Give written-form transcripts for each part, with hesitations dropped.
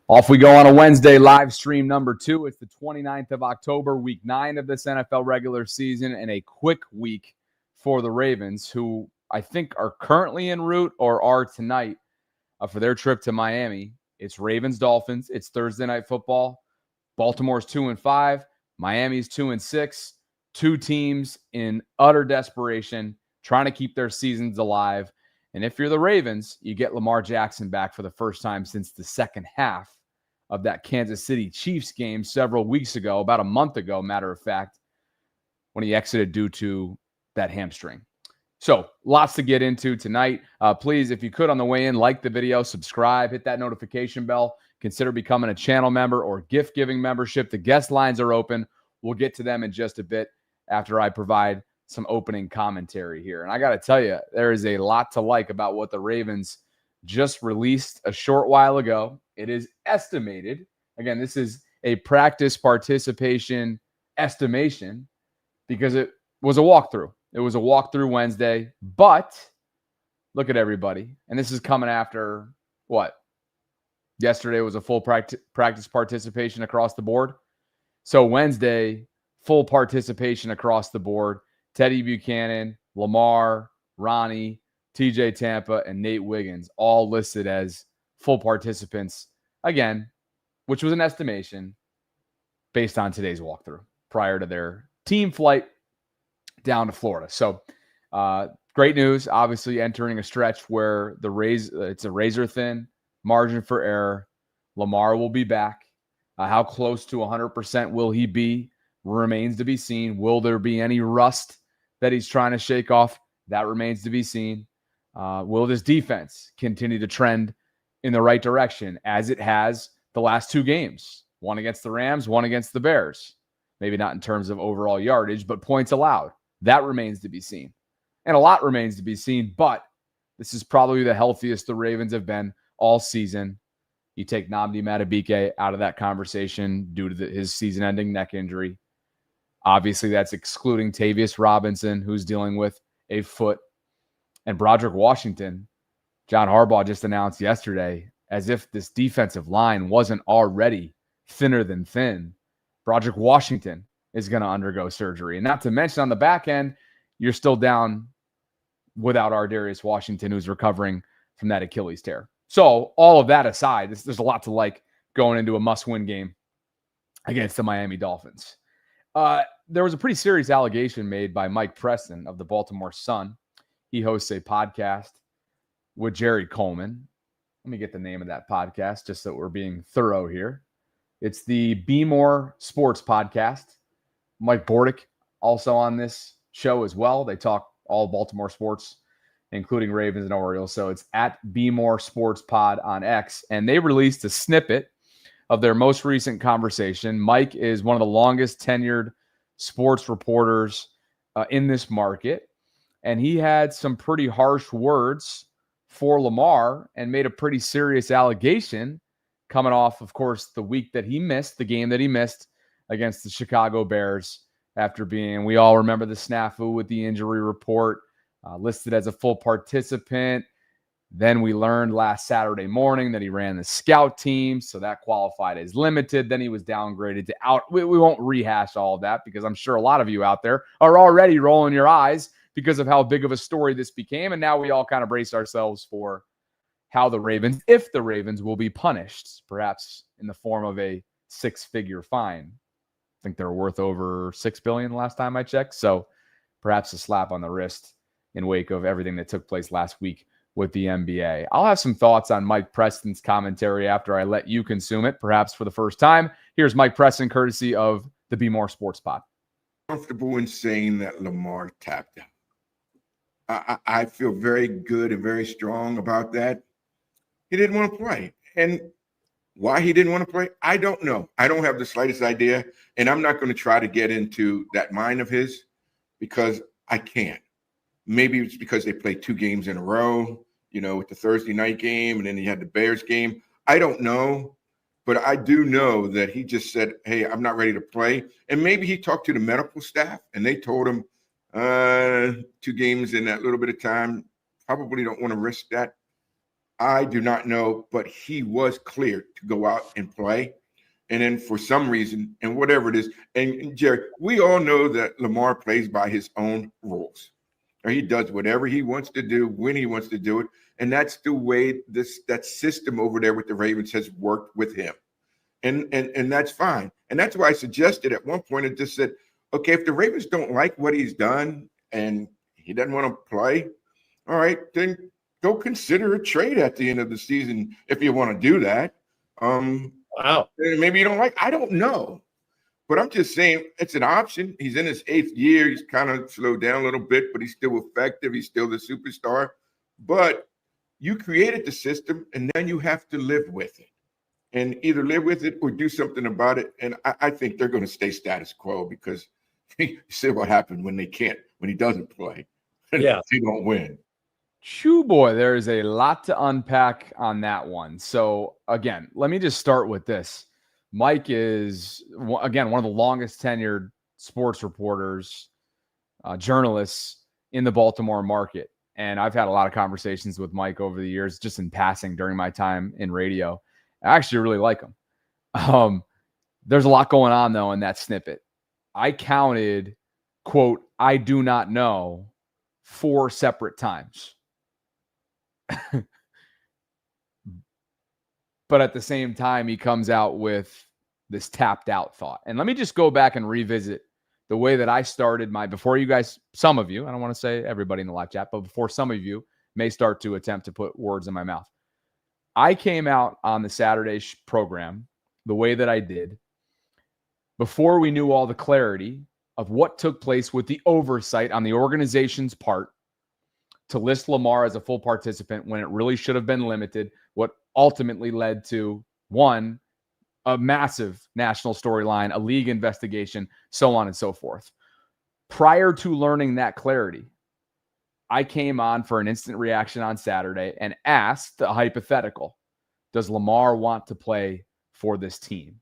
Off we go on a Wednesday, live stream number 2. It's the 29th of October, week 9 of this NFL regular season, and a quick week for the Ravens, who I think are currently en route or are tonight for their trip to Miami. It's Ravens-Dolphins. It's Thursday Night Football. Baltimore's 2-5. Miami's 2-6. Two teams in utter desperation, trying to keep their seasons alive. And if you're the Ravens, you get Lamar Jackson back for the first time since the second half of that Kansas City Chiefs game several weeks ago, about a month ago, matter of fact, when he exited due to that hamstring. So lots to get into tonight. Please, if you could on the way in, like the video, subscribe, hit that notification bell, consider becoming a channel member or gift-giving membership. The guest lines are open. We'll get to them in just a bit after I provide some opening commentary here. And I got to tell you, there is a lot to like about what the Ravens just released a short while ago. It is estimated, again, this is a practice participation estimation because it was a walkthrough. It was a walkthrough Wednesday, but look at everybody. And this is coming after what? Yesterday was a full practice participation across the board. So Wednesday, full participation across the board. Teddy Buchanan, Lamar, Ronnie, TJ Tampa, and Nate Wiggins all listed as full participants, again, which was an estimation based on today's walkthrough prior to their team flight down to Florida. So great news, obviously entering a stretch where it's a razor-thin margin for error. Lamar will be back. How close to 100% will he be remains to be seen. Will there be any rust that he's trying to shake off? That remains to be seen. Will this defense continue to trend in the right direction as it has the last two games? One against the Rams, one against the Bears. Maybe not in terms of overall yardage, but points allowed. That remains to be seen. And a lot remains to be seen, but this is probably the healthiest the Ravens have been all season. You take Nnamdi Madubuike out of that conversation due to his season-ending neck injury. Obviously, that's excluding Tavius Robinson, who's dealing with a foot. And Broderick Washington, John Harbaugh just announced yesterday, as if this defensive line wasn't already thinner than thin, Broderick Washington is going to undergo surgery. And not to mention on the back end, you're still down without Ardarius Washington, who's recovering from that Achilles tear. So all of that aside, there's a lot to like going into a must-win game against the Miami Dolphins. There was a pretty serious allegation made by Mike Preston of the Baltimore Sun. He hosts a podcast with Jerry Coleman. Let me get the name of that podcast just so we're being thorough here. It's the Be More Sports Podcast. Mike Bordick also on this show as well. They talk all Baltimore sports, including Ravens and Orioles. So it's at Be More Sports Pod on X. And they released a snippet of their most recent conversation. Mike is one of the longest tenured sports reporters in this market. And he had some pretty harsh words for Lamar and made a pretty serious allegation coming off, of course, the week that he missed, the game that he missed against the Chicago Bears after being, we all remember the snafu with the injury report, listed as a full participant. Then we learned last Saturday morning that he ran the scout team, so that qualified as limited. Then he was downgraded to out. We won't rehash all of that because I'm sure a lot of you out there are already rolling your eyes because of how big of a story this became. And now we all kind of brace ourselves for how the Ravens, if the Ravens, will be punished, perhaps in the form of a six-figure fine. I think they're worth over $6 billion last time I checked. So perhaps a slap on the wrist in wake of everything that took place last week with the NBA. I'll have some thoughts on Mike Preston's commentary after I let you consume it, perhaps for the first time. Here's Mike Preston, courtesy of the Be More Sports Pod. Comfortable in saying that Lamar tapped out. I feel very good and very strong about that. He didn't want to play. And why he didn't want to play, I don't know. I don't have the slightest idea. And I'm not going to try to get into that mind of his because I can't. Maybe it's because they played two games in a row, with the Thursday night game, and then he had the Bears game. I don't know. But I do know that he just said, hey, I'm not ready to play. And maybe he talked to the medical staff, and they told him 2 games in that little bit of time, probably don't want to risk that. I do not know, but he was cleared to go out and play. And then for some reason, and whatever it is, and Jerry, we all know that Lamar plays by his own rules. Or he does whatever he wants to do when he wants to do it. And that's the way that system over there with the Ravens has worked with him. And that's fine. And that's why I suggested at one point, I just said, okay, if the Ravens don't like what he's done and he doesn't want to play, all right, then go consider a trade at the end of the season if you want to do that. Wow. Maybe you don't like, I don't know. But I'm just saying it's an option. He's in his 8th year. He's kind of slowed down a little bit, but he's still effective. He's still the superstar. But you created the system, and then you have to live with it. And either live with it or do something about it. And I think they're going to stay status quo because you see what happened when he doesn't play. Yeah. They don't win. Chew boy, there is a lot to unpack on that one. So again, let me just start with this. Mike is, again, one of the longest tenured sports reporters, journalists in the Baltimore market. And I've had a lot of conversations with Mike over the years, just in passing during my time in radio. I actually really like him. There's a lot going on, though, in that snippet. I counted, quote, I do not know, 4 separate times. But at the same time, he comes out with this tapped out thought. And let me just go back and revisit the way that I started before you guys, some of you, I don't want to say everybody in the live chat, but before some of you may start to attempt to put words in my mouth. I came out on the Saturday program the way that I did before we knew all the clarity of what took place with the oversight on the organization's part to list Lamar as a full participant when it really should have been limited, what ultimately led to, one, a massive national storyline, a league investigation, so on and so forth. Prior to learning that clarity, I came on for an instant reaction on Saturday and asked a hypothetical. Does Lamar want to play for this team?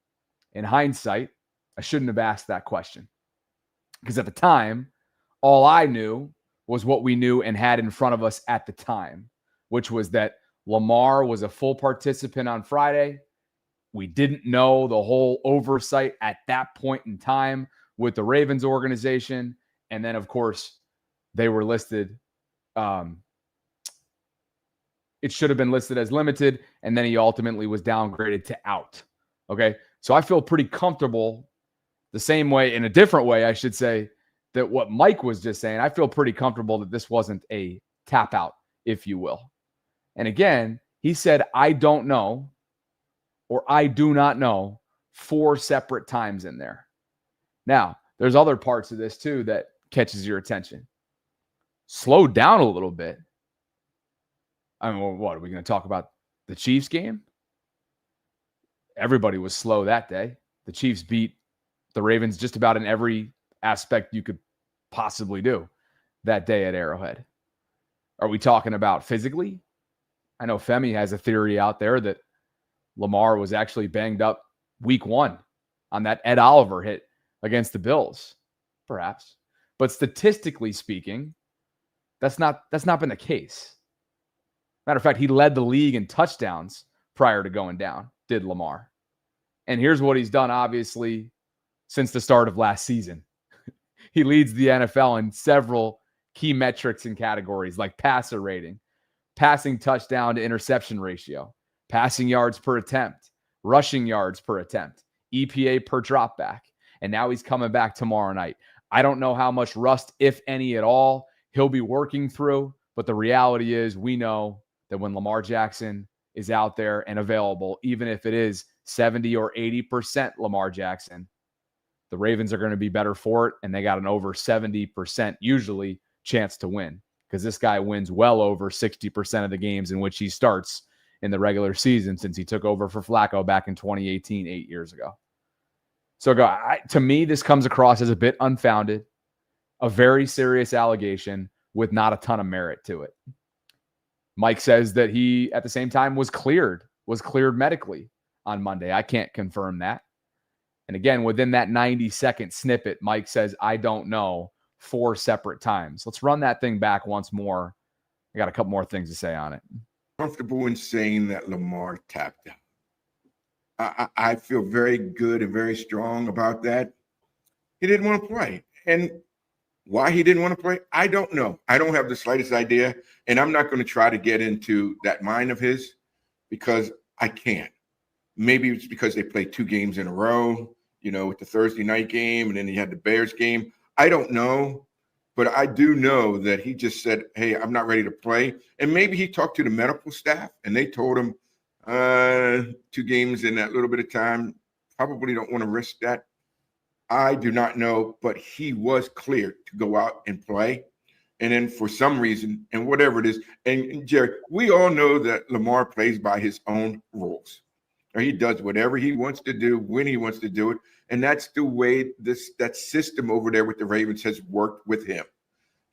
In hindsight, I shouldn't have asked that question. Because at the time, all I knew was what we knew and had in front of us at the time, which was that Lamar was a full participant on Friday. We didn't know the whole oversight at that point in time with the Ravens organization. And then, of course, they were listed. It should have been listed as limited, and then he ultimately was downgraded to out. Okay, so I feel pretty comfortable the same way, in a different way, I should say, that what Mike was just saying. I feel pretty comfortable that this wasn't a tap out, if you will. And again, he said, I don't know, or I do not know, 4 separate times in there. Now, there's other parts of this too that catches your attention. Slow down a little bit. I mean, well, what are we going to talk about? The Chiefs game? Everybody was slow that day. The Chiefs beat the Ravens just about in every aspect you could possibly do that day at Arrowhead. Are we talking about physically? I know Femi has a theory out there that Lamar was actually banged up week 1 on that Ed Oliver hit against the Bills, perhaps. But statistically speaking, that's not been the case. Matter of fact, he led the league in touchdowns prior to going down, did Lamar. And here's what he's done, obviously, since the start of last season. He leads the NFL in several key metrics and categories like passer rating, passing touchdown to interception ratio, passing yards per attempt, rushing yards per attempt, EPA per dropback. And now he's coming back tomorrow night. I don't know how much rust, if any at all, he'll be working through. But the reality is we know that when Lamar Jackson is out there and available, even if it is 70 or 80% Lamar Jackson, the Ravens are going to be better for it. And they got an over 70% usually chance to win, because this guy wins well over 60% of the games in which he starts in the regular season since he took over for Flacco back in 2018, 8 years ago. So to me, this comes across as a bit unfounded, a very serious allegation with not a ton of merit to it. Mike says that he, at the same time, was cleared medically on Monday. I can't confirm that. And again, within that 90-second snippet, Mike says, I don't know, 4 separate times. Let's run that thing back once more. I got a couple more things to say on it. comfortable in saying that Lamar tapped out. I feel very good and very strong about that. He didn't want to play. And why he didn't want to play, I don't know. I don't have the slightest idea. And I'm not going to try to get into that mind of his because I can't. Maybe it's because they played 2 games in a row, with the Thursday night game, and then he had the Bears game. I don't know. But I do know that he just said, hey, I'm not ready to play. And maybe he talked to the medical staff and they told him 2 games in that little bit of time, probably don't want to risk that. I do not know, but he was cleared to go out and play. And then for some reason, and whatever it is, and Jerry, we all know that Lamar plays by his own rules. Or he does whatever he wants to do when he wants to do it. And that's the way that system over there with the Ravens has worked with him.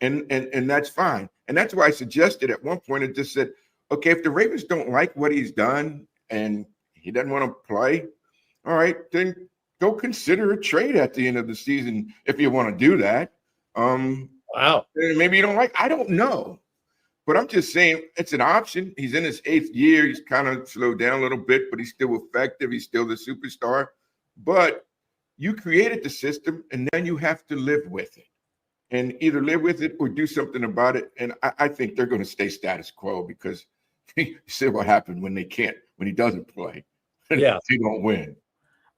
And that's fine. And that's why I suggested at one point, it just said, okay, if the Ravens don't like what he's done and he doesn't want to play, all right, then go consider a trade at the end of the season if you want to do that. Wow. Maybe you don't like, I don't know. But I'm just saying it's an option. He's in his 8th year. He's kind of slowed down a little bit, but he's still effective. He's still the superstar. But you created the system, and then you have to live with it. And either live with it or do something about it. And I think they're going to stay status quo because you see what happened when he doesn't play. Yeah. They don't win.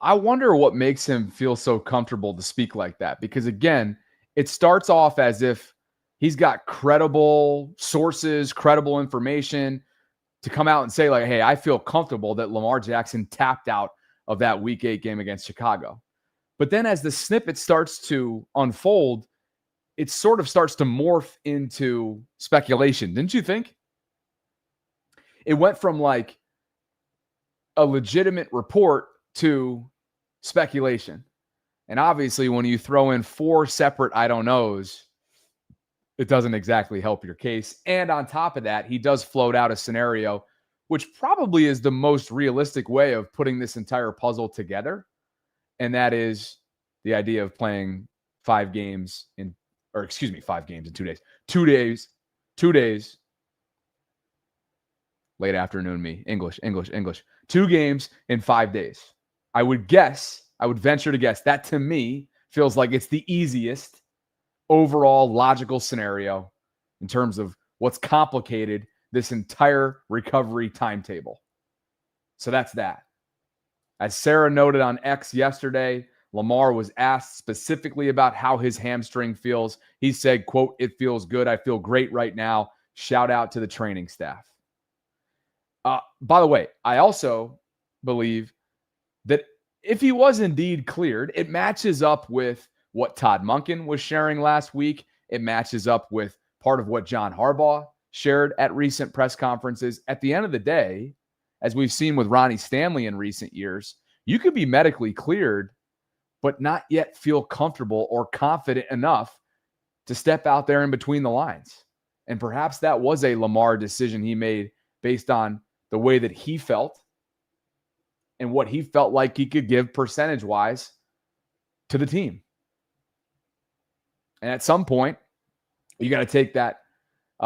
I wonder what makes him feel so comfortable to speak like that. Because again, it starts off as if he's got credible sources, credible information to come out and say like, hey, I feel comfortable that Lamar Jackson tapped out of that Week 8 game against Chicago. But then as the snippet starts to unfold, it sort of starts to morph into speculation. Didn't you think? It went from like a legitimate report to speculation. And obviously when you throw in 4 separate I don't knows, it doesn't exactly help your case. And on top of that, he does float out a scenario, which probably is the most realistic way of putting this entire puzzle together. And that is the idea of playing 5 games in 5 games in 2 days. 2 days. Late afternoon me. English. 2 games in 5 days. I would venture to guess that to me feels like it's the easiest overall logical scenario in terms of what's complicated this entire recovery timetable. So that's that. As Sarah noted on X yesterday, Lamar was asked specifically about how his hamstring feels. He said, quote, "It feels good. I feel great right now. Shout out to the training staff." By the way, I also believe that if he was indeed cleared, it matches up with what Todd Monken was sharing last week. It matches up with part of what John Harbaugh shared at recent press conferences. At the end of the day, as we've seen with Ronnie Stanley in recent years, you could be medically cleared, but not yet feel comfortable or confident enough to step out there in between the lines. And perhaps that was a Lamar decision he made based on the way that he felt and what he felt like he could give percentage-wise to the team. And at some point, you got to take that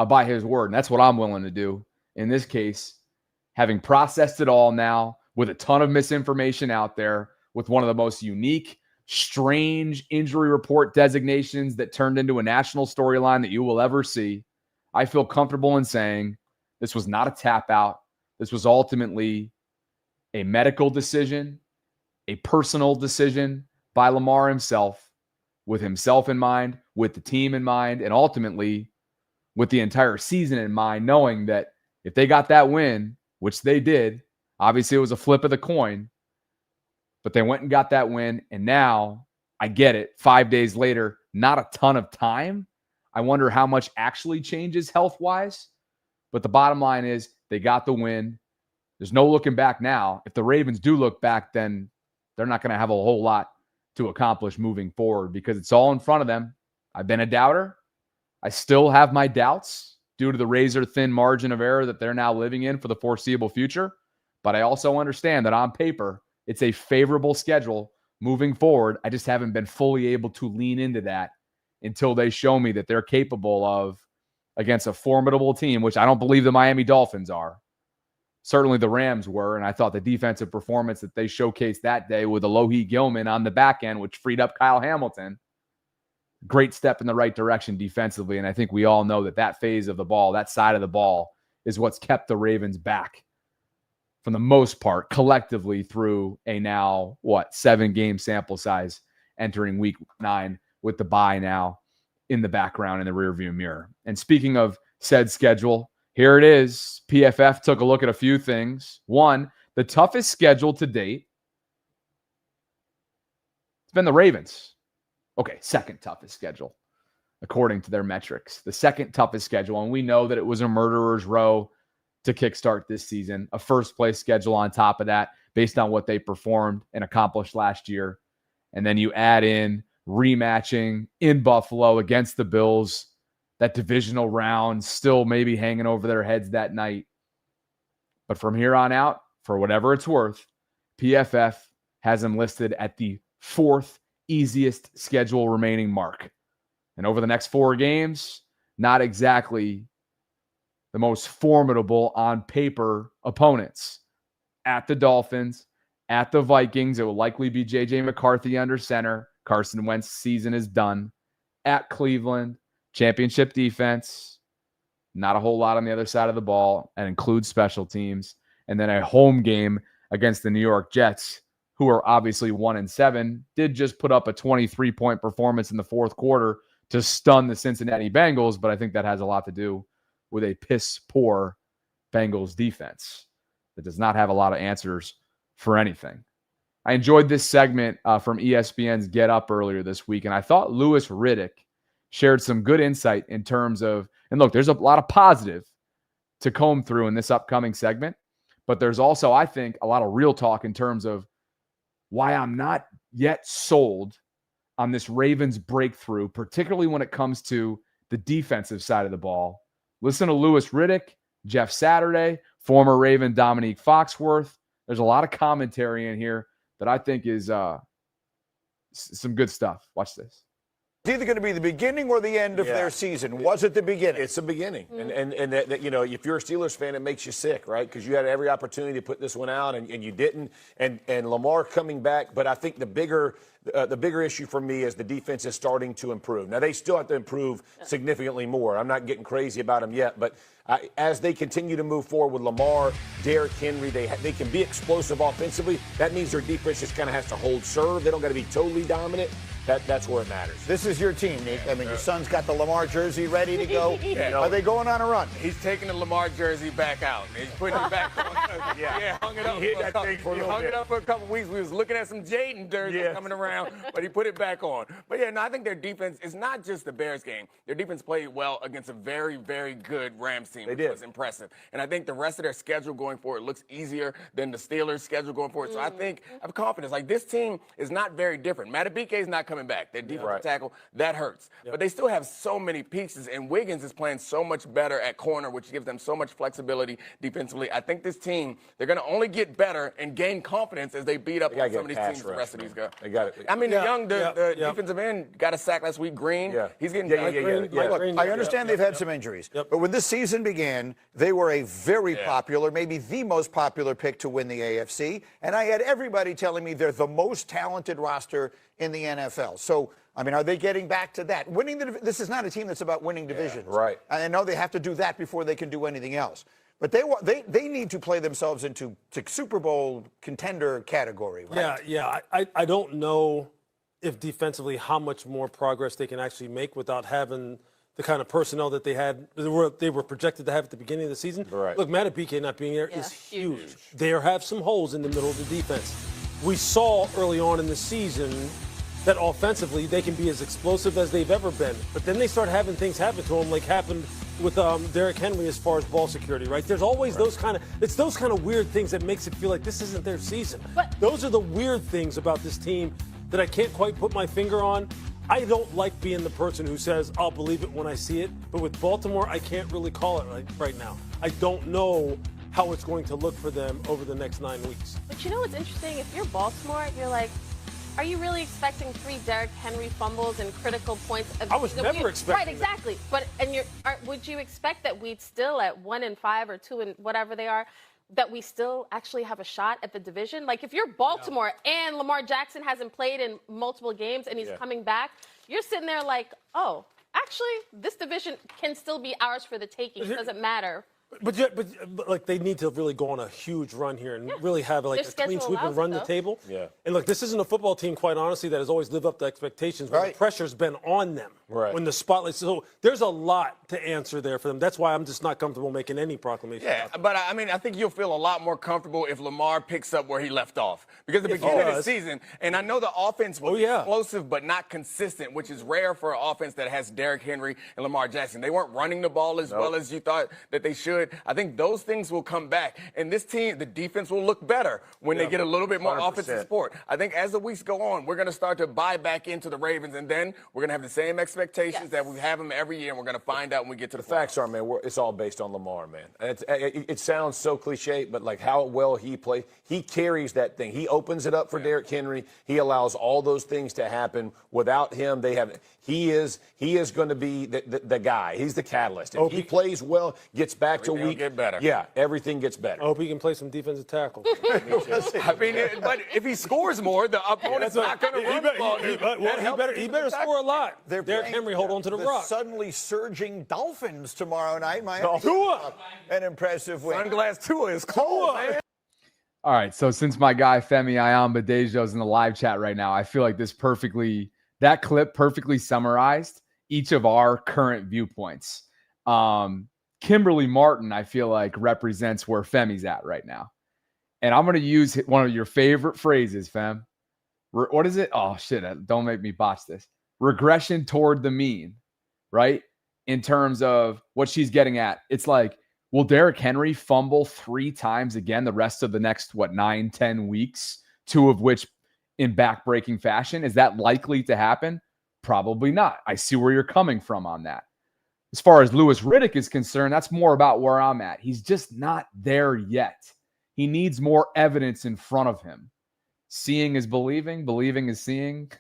by his word. And that's what I'm willing to do in this case, having processed it all now with a ton of misinformation out there, with one of the most unique, strange injury report designations that turned into a national storyline that you will ever see. I feel comfortable in saying this was not a tap out. This was ultimately a medical decision, a personal decision by Lamar himself, with himself in mind, with the team in mind, and ultimately with the entire season in mind, knowing that if they got that win, which they did, obviously it was a flip of the coin, but they went and got that win. And now I get it. 5 days later, not a ton of time. I wonder how much actually changes health-wise. But the bottom line is they got the win. There's no looking back now. If the Ravens do look back, then they're not going to have a whole lot to accomplish moving forward because it's all in front of them. I've been a doubter. I still have my doubts due to the razor-thin margin of error that they're now living in for the foreseeable future. But I also understand that on paper, it's a favorable schedule moving forward. I just haven't been fully able to lean into that until they show me that they're capable of, against a formidable team, which I don't believe the Miami Dolphins are, Certainly the Rams were, and I thought the defensive performance that they showcased that day with Alohi Gilman on the back end, which freed up Kyle Hamilton, great step in the right direction defensively. And I think we all know that that phase of the ball, that side of the ball, is what's kept the Ravens back for the most part collectively through a now, 7-game sample size entering week 9 with the bye now in the background in the rearview mirror. And speaking of said schedule, here it is. PFF took a look at a few things. One, the toughest schedule to date. It's been the Ravens. Okay, second toughest schedule, according to their metrics. The second toughest schedule, and we know that it was a murderer's row to kickstart this season. A first-place schedule on top of that, based on what they performed and accomplished last year. And then you add in rematching in Buffalo against the Bills, that divisional round still maybe hanging over their heads that night. But from here on out, for whatever it's worth, PFF has them listed at the 4th easiest schedule remaining mark. And over the next 4 games, not exactly the most formidable on paper opponents. At the Dolphins, at the Vikings, it will likely be J.J. McCarthy under center. Carson Wentz's season is done. At Cleveland, championship defense, not a whole lot on the other side of the ball, and includes special teams. And then a home game against the New York Jets, who are obviously 1-7, did just put up a 23-point performance in the fourth quarter to stun the Cincinnati Bengals, but I think that has a lot to do with a piss-poor Bengals defense that does not have a lot of answers for anything. I enjoyed this segment from ESPN's Get Up earlier this week, and I thought Louis Riddick shared some good insight in terms of, and look, there's a lot of positive to comb through in this upcoming segment, but there's also, I think, a lot of real talk in terms of why I'm not yet sold on this Ravens breakthrough, particularly when it comes to the defensive side of the ball. Listen to Louis Riddick, Jeff Saturday, former Raven Dominique Foxworth. There's a lot of commentary in here that I think is some good stuff. Watch this. It's either going to be the beginning or the end of their season. Was it the beginning? It's the beginning. Mm-hmm. And that, you know, if you're a Steelers fan, it makes you sick, right? Because you had every opportunity to put this one out, and you didn't. And Lamar coming back. But I think the bigger issue for me is the defense is starting to improve. Now, they still have to improve significantly more. I'm not getting crazy about them yet. But as they continue to move forward with Lamar, Derrick Henry, they can be explosive offensively. That means their defense just kind of has to hold serve. They don't got to be totally dominant. That's where it matters. This is your team, Nick. I mean, your son's got the Lamar jersey ready to go. Are they going on a run? He's taking the Lamar jersey back out. He's putting it back on. Hung it up for a couple weeks. We was looking at some Jaden jerseys coming around, but he put it back on. But I think their defense is not just the Bears game. Their defense played well against a very, very good Rams team, which was impressive. And I think the rest of their schedule going forward looks easier than the Steelers' schedule going forward. So I think I have confidence. Like, this team is not very different. Matabike is not coming back. Their defensive tackle, that hurts. But they still have so many pieces, and Wiggins is playing so much better at corner, which gives them so much flexibility defensively. I think this team, they're going to only get better and gain confidence as they beat up on some of these teams the rest of these guys. They got it. I mean, the defensive end got a sack last week. Green, he's getting Look, I understand they've had some injuries, but when this season began, they were a very popular, maybe the most popular pick to win the AFC, and I had everybody telling me they're the most talented roster in the NFL. So, I mean, are they getting back to that? This is not a team that's about winning divisions. Right. I know they have to do that before they can do anything else. But they need to play themselves into Super Bowl contender category, right? I don't know if defensively how much more progress they can actually make without having the kind of personnel that they were projected to have at the beginning of the season. Right. Look, Matabike not being there is huge. They have some holes in the middle of the defense. We saw early on in the season that offensively they can be as explosive as they've ever been. But then they start having things happen to them, like happened with Derrick Henry as far as ball security, right? There's always those kind of weird things that makes it feel like this isn't their season. But those are the weird things about this team that I can't quite put my finger on. I don't like being the person who says, I'll believe it when I see it. But with Baltimore, I can't really call it right now. I don't know how it's going to look for them over the next 9 weeks. But you know what's interesting? If you're Baltimore, you're like, are you really expecting 3 Derrick Henry fumbles and critical points? I was never expecting Right, exactly. But would you expect that we'd still at 1-5 or 2 and whatever they are, that we still actually have a shot at the division? Like, if you're Baltimore and Lamar Jackson hasn't played in multiple games and he's coming back, you're sitting there like, oh, actually, this division can still be ours for the taking. It doesn't matter. But like, they need to really go on a huge run here and really have like a clean sweep and run the table. Yeah. And look, this isn't a football team, quite honestly, that has always lived up to expectations. But the pressure's been on them. Right. When the spotlight. So there's a lot to answer there for them. That's why I'm just not comfortable making any proclamation. Yeah, but I mean, I think you'll feel a lot more comfortable if Lamar picks up where he left off. Because at the beginning of the season, and I know the offense was explosive but not consistent, which is rare for an offense that has Derrick Henry and Lamar Jackson. They weren't running the ball as well as you thought that they should. I think those things will come back. And this team, the defense will look better when they get a little bit more 100%. offensive support. I think as the weeks go on, we're going to start to buy back into the Ravens, and then we're going to have the same expectations that we have them every year, and we're going to find out when we get to the facts are, man, it's all based on Lamar, man. It sounds so cliche, but like how well he plays, he carries that thing. He opens it up for Derrick Henry. He allows all those things to happen. Without him, he is going to be the guy. He's the catalyst. If he plays well, gets back to week, get better. Yeah, everything gets better. I hope he can play some defensive tackle. I mean, but if he scores more, the opponent's not going to run the ball. He better score a lot. Derrick Henry hold on to the rock. Suddenly surging Dolphins tomorrow night. An impressive win. Sunglass Tua is cold, man. All right, so since my guy Femi Ayambadejo's in the live chat right now, I feel like that clip perfectly summarized each of our current viewpoints. Kimberly Martin, I feel like, represents where Femi's at right now. And I'm going to use one of your favorite phrases, Fem. What is it? Oh, shit, don't make me botch this. Regression toward the mean, right? In terms of what she's getting at. It's like, will Derrick Henry fumble 3 times again the rest of the next, 9-10 weeks, 2 of which in backbreaking fashion? Is that likely to happen? Probably not. I see where you're coming from on that. As far as Louis Riddick is concerned, that's more about where I'm at. He's just not there yet. He needs more evidence in front of him. Seeing is believing. Believing is seeing.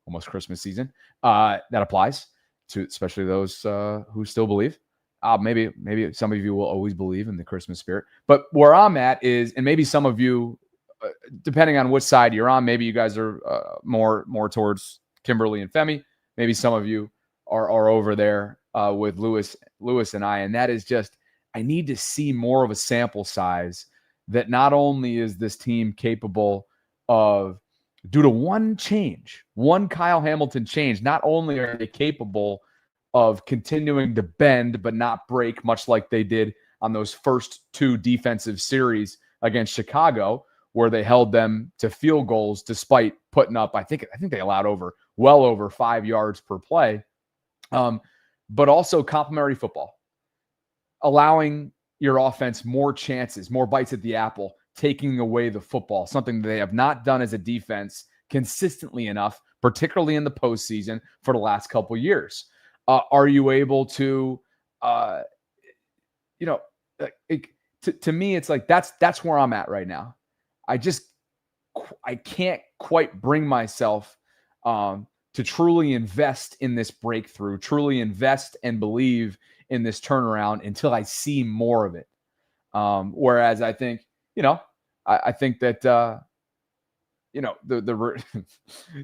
Almost Christmas season. That applies to especially those who still believe. Maybe some of you will always believe in the Christmas spirit. But where I'm at is, and maybe some of you, depending on which side you're on, maybe you guys are more towards Kimberly and Femi. Maybe some of you are over there with Lewis and I. And that is just, I need to see more of a sample size that not only is this team capable of, due to one Kyle Hamilton change, not only are they capable of continuing to bend but not break, much like they did on those first 2 defensive series against Chicago, where they held them to field goals despite putting up, I think they allowed well over 5 yards per play. But also complementary football, allowing your offense more chances, more bites at the apple, taking away the football, something that they have not done as a defense consistently enough, particularly in the postseason for the last couple years. Are you able to, to me, it's like, that's where I'm at right now. I can't quite bring myself to truly invest in this breakthrough, truly invest and believe in this turnaround until I see more of it. Whereas I think, I think that, the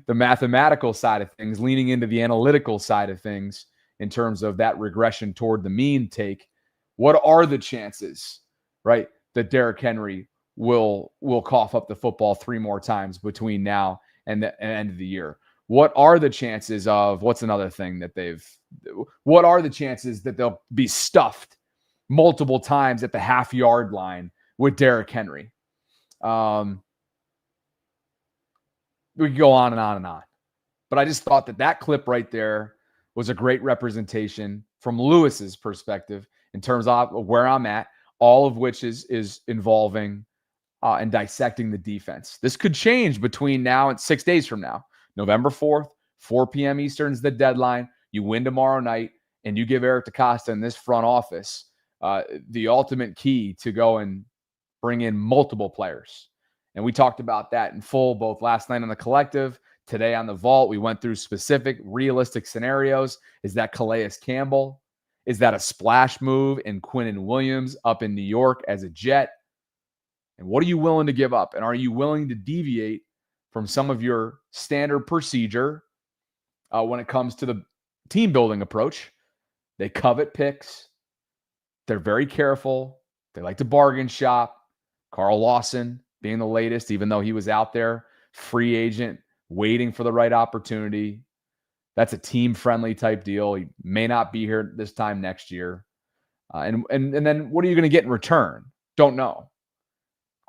mathematical side of things, leaning into the analytical side of things in terms of that regression toward the mean take, what are the chances, right, that Derrick Henry will cough up the football 3 more times between now and the end of the year? What are the chances of, what's another thing that what are the chances that they'll be stuffed multiple times at the half-yard line with Derrick Henry? We could go on and on and on. But I just thought that clip right there was a great representation from Lewis's perspective in terms of where I'm at, all of which is involving and dissecting the defense. This could change between now and 6 days from now. November 4th, 4 p.m. Eastern is the deadline. You win tomorrow night, and you give Eric DeCosta in this front office the ultimate key to go and bring in multiple players. And we talked about that in full, both last night on the Collective, today on the Vault. We went through specific, realistic scenarios. Is that Calais Campbell? Is that a splash move in Quinnen Williams up in New York as a Jet? And what are you willing to give up? And are you willing to deviate from some of your standard procedure when it comes to the team building approach? They covet picks. They're very careful. They like to bargain shop. Carl Lawson being the latest, even though he was out there, free agent, waiting for the right opportunity. That's a team-friendly type deal. He may not be here this time next year. And then what are you going to get in return? Don't know.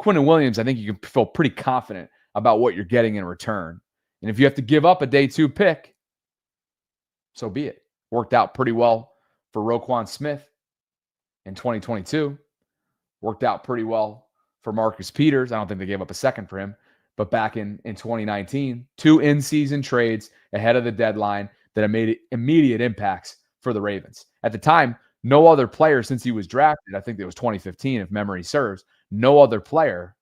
Quinnen Williams, I think you can feel pretty confident about what you're getting in return. And if you have to give up a day 2 pick, so be it. Worked out pretty well for Roquan Smith in 2022. Worked out pretty well for Marcus Peters. I don't think they gave up a second for him. But back in 2019, 2 in-season trades ahead of the deadline that have made immediate impacts for the Ravens. At the time, no other player since he was drafted, I think it was 2015 if memory serves, no other player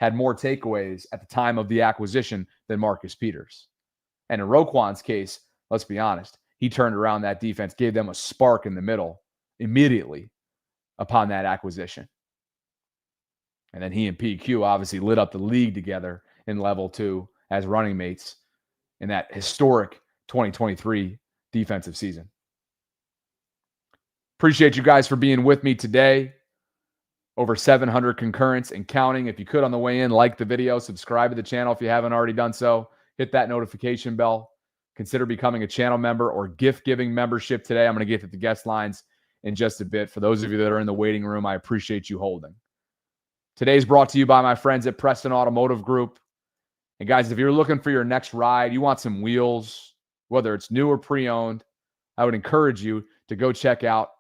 had more takeaways at the time of the acquisition than Marcus Peters. And in Roquan's case, let's be honest, he turned around that defense, gave them a spark in the middle immediately upon that acquisition. And then he and PQ obviously lit up the league together in level 2 as running mates in that historic 2023 defensive season. Appreciate you guys for being with me today. Over 700 concurrents and counting. If you could on the way in, like the video, subscribe to the channel if you haven't already done so. Hit that notification bell. Consider becoming a channel member or gift-giving membership today. I'm going to get to the guest lines in just a bit. For those of you that are in the waiting room, I appreciate you holding. Today's brought to you by my friends at Preston Automotive Group. And guys, if you're looking for your next ride, you want some wheels, whether it's new or pre-owned, I would encourage you to go check out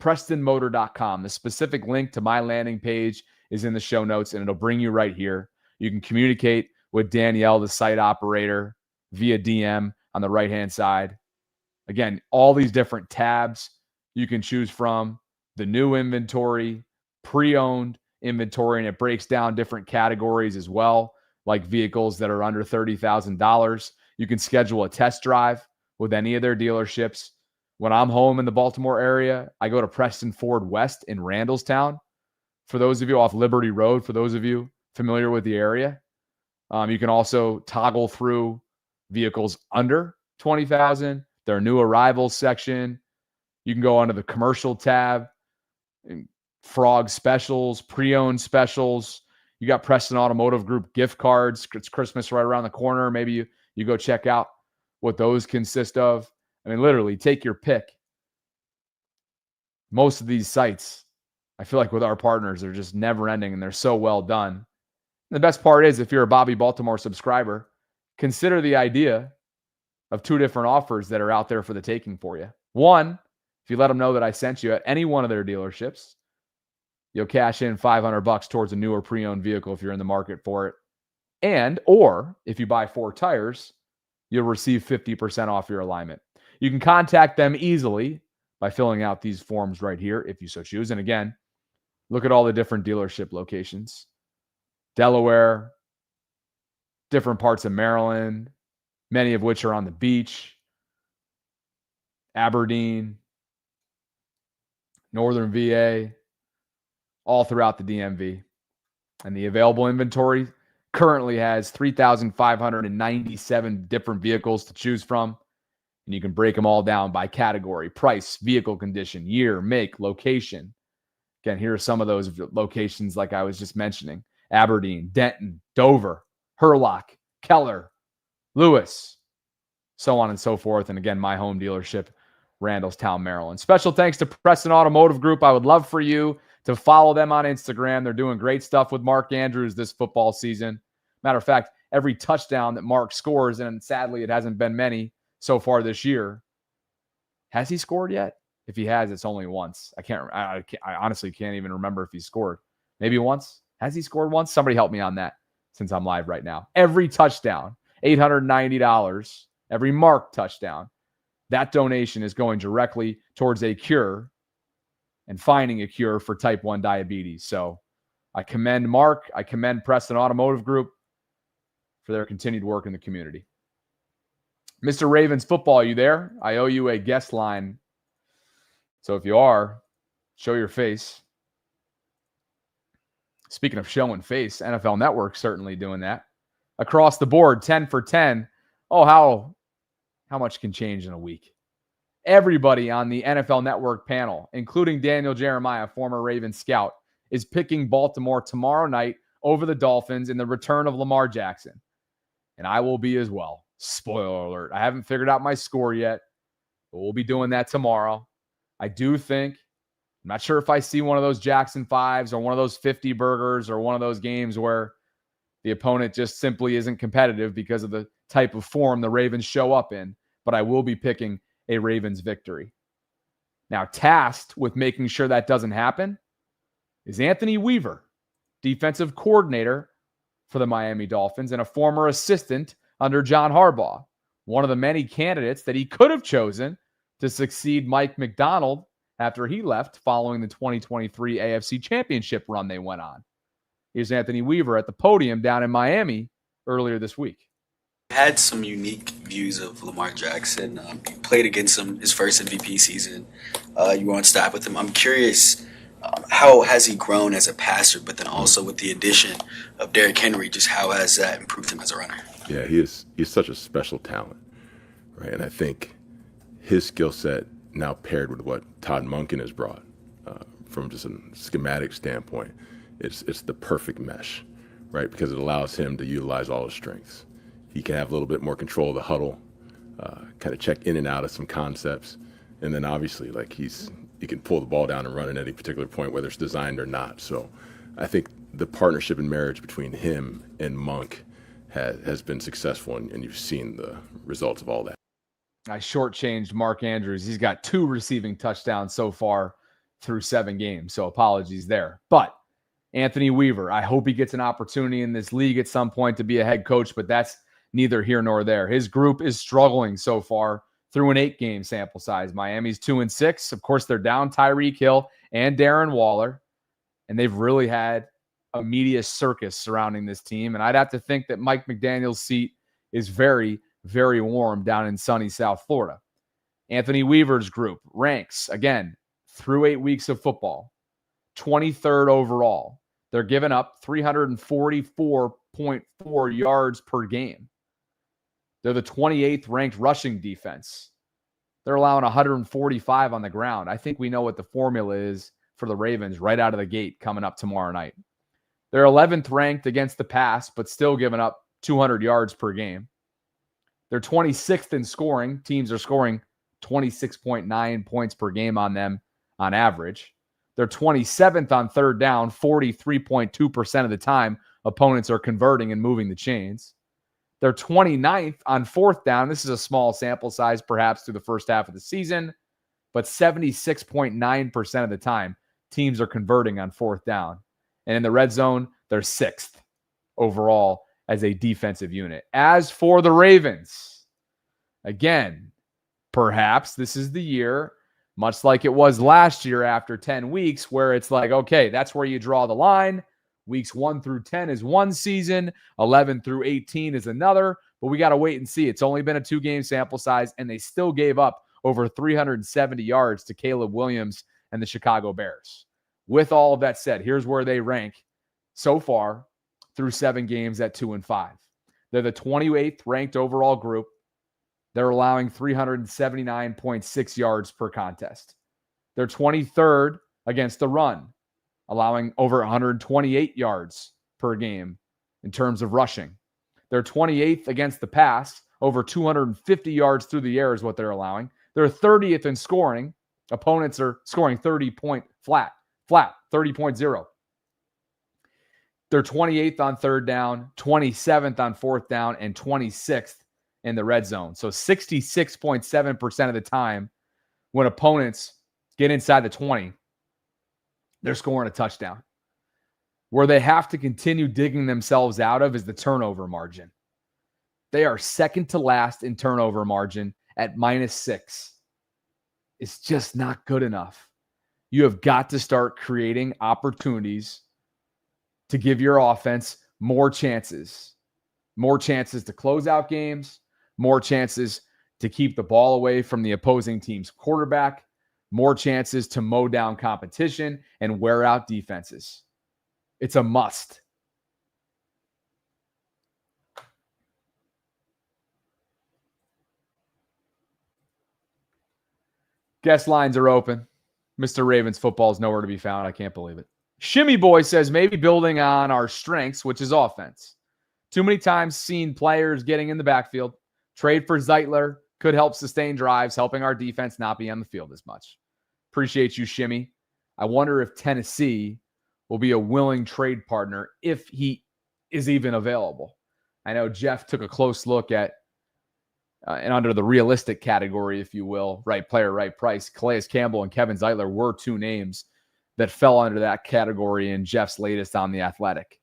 PrestonMotor.com. The specific link to my landing page is in the show notes, and it'll bring you right here. You can communicate with Danielle, the site operator, via DM on the right-hand side. Again, all these different tabs you can choose from, the new inventory, pre-owned inventory, and it breaks down different categories as well, like vehicles that are under $30,000. You can schedule a test drive with any of their dealerships. When I'm home in the Baltimore area, I go to Preston Ford West in Randallstown. For those of you off Liberty Road, for those of you familiar with the area, you can also toggle through vehicles under $20,000, their new arrivals section. You can go under the commercial tab, Frog specials, pre-owned specials. You got Preston Automotive Group gift cards. It's Christmas right around the corner. Maybe you go check out what those consist of. I mean, literally, take your pick. Most of these sites, I feel like with our partners, they're just never ending and they're so well done. And the best part is, if you're a Bobby Baltimore subscriber, consider the idea of 2 different offers that are out there for the taking for you. One, if you let them know that I sent you at any one of their dealerships, you'll cash in $500 towards a newer pre-owned vehicle if you're in the market for it. Or if you buy 4 tires, you'll receive 50% off your alignment. You can contact them easily by filling out these forms right here if you so choose. And again, look at all the different dealership locations. Delaware, different parts of Maryland, many of which are on the beach. Aberdeen, Northern VA, all throughout the DMV. And the available inventory currently has 3,597 different vehicles to choose from. And you can break them all down by category, price, vehicle condition, year, make, location. Again, here are some of those locations like I was just mentioning. Aberdeen, Denton, Dover, Hurlock, Keller, Lewis, so on and so forth. And again, my home dealership, Randallstown, Maryland. Special thanks to Preston Automotive Group. I would love for you to follow them on Instagram. They're doing great stuff with Mark Andrews this football season. Matter of fact, every touchdown that Mark scores, and sadly it hasn't been many so far this year. Has he scored yet? If he has, it's only once. I honestly can't even remember if he scored. Maybe once. Has he scored once? Somebody help me on that since I'm live right now. Every touchdown, $890. Every Mark touchdown. That donation is going directly towards a cure and finding a cure for type 1 diabetes. So I commend Mark. I commend Preston Automotive Group for their continued work in the community. Mr. Ravens football, are you there? I owe you a guest line. So if you are, show your face. Speaking of showing face, NFL Network certainly doing that. Across the board, 10 for 10. Oh, how much can change in a week? Everybody on the NFL Network panel, including Daniel Jeremiah, former Ravens scout, is picking Baltimore tomorrow night over the Dolphins in the return of Lamar Jackson. And I will be as well. Spoiler alert. I haven't figured out my score yet, but we'll be doing that tomorrow. I do think, I'm not sure if I see one of those Jackson 5s or one of those 50 burgers or one of those games where the opponent just simply isn't competitive because of the type of form the Ravens show up in, but I will be picking a Ravens victory. Now, tasked with making sure that doesn't happen is Anthony Weaver, defensive coordinator for the Miami Dolphins and a former assistant under John Harbaugh, one of the many candidates that he could have chosen to succeed Mike Macdonald after he left following the 2023 AFC Championship run they went on. Here's Anthony Weaver at the podium down in Miami earlier this week. Had some unique views of Lamar Jackson. You played against him his first MVP season. You were on staff with him. I'm curious, how has he grown as a passer, but then also with the addition of Derrick Henry, just how has that improved him as a runner? Yeah, he's such a special talent, right? And I think his skill set now paired with what Todd Monken has brought from just a schematic standpoint, it's the perfect mesh, right? Because it allows him to utilize all his strengths. He can have a little bit more control of the huddle, kind of check in and out of some concepts. And then obviously, like he can pull the ball down and run at any particular point, whether it's designed or not. So I think the partnership and marriage between him and Monk has been successful, and you've seen the results of all that. I shortchanged Mark Andrews. He's got 2 receiving touchdowns so far through 7 games, so apologies there. But Anthony Weaver, I hope he gets an opportunity in this league at some point to be a head coach, but that's neither here nor there. His group is struggling so far through an 8-game sample size. Miami's 2-6. Of course, they're down Tyreek Hill and Darren Waller, and they've really had a media circus surrounding this team. And I'd have to think that Mike McDaniel's seat is very, very warm down in sunny South Florida. Anthony Weaver's group ranks, again, through 8 weeks of football, 23rd overall. They're giving up 344.4 yards per game. They're the 28th ranked rushing defense. They're allowing 145 on the ground. I think we know what the formula is for the Ravens right out of the gate coming up tomorrow night. They're 11th ranked against the pass, but still giving up 200 yards per game. They're 26th in scoring. Teams are scoring 26.9 points per game on them on average. They're 27th on third down, 43.2% of the time opponents are converting and moving the chains. They're 29th on fourth down. This is a small sample size, perhaps, through the first half of the season, but 76.9% of the time teams are converting on fourth down. And in the red zone, they're 6th overall as a defensive unit. As for the Ravens, again, perhaps this is the year, much like it was last year after 10 weeks, where it's like, okay, that's where you draw the line. Weeks 1 through 10 is one season, 11 through 18 is another, but we got to wait and see. It's only been a 2-game sample size, and they still gave up over 370 yards to Caleb Williams and the Chicago Bears. With all of that said, here's where they rank so far through 7 games at 2-5. They're the 28th ranked overall group. They're allowing 379.6 yards per contest. They're 23rd against the run, allowing over 128 yards per game in terms of rushing. They're 28th against the pass, over 250 yards through the air is what they're allowing. They're 30th in scoring. Opponents are scoring 30-point flat, 30.0. They're 28th on third down, 27th on fourth down, and 26th in the red zone. So 66.7% of the time when opponents get inside the 20, they're scoring a touchdown. Where they have to continue digging themselves out of is the turnover margin. They are second to last in turnover margin at -6. It's just not good enough. You have got to start creating opportunities to give your offense more chances to close out games, more chances to keep the ball away from the opposing team's quarterback, more chances to mow down competition and wear out defenses. It's a must. Guest lines are open. Mr. Ravens football is nowhere to be found. I can't believe it. Shimmy Boy says maybe building on our strengths, which is offense. Too many times seen players getting in the backfield. Trade for Zeitler could help sustain drives, helping our defense not be on the field as much. Appreciate you, Shimmy. I wonder if Tennessee will be a willing trade partner if he is even available. I know Jeff took a close look at, and under the realistic category, if you will, right player, right price, Calais Campbell and Kevin Zeitler were two names that fell under that category in Jeff's latest on The Athletic.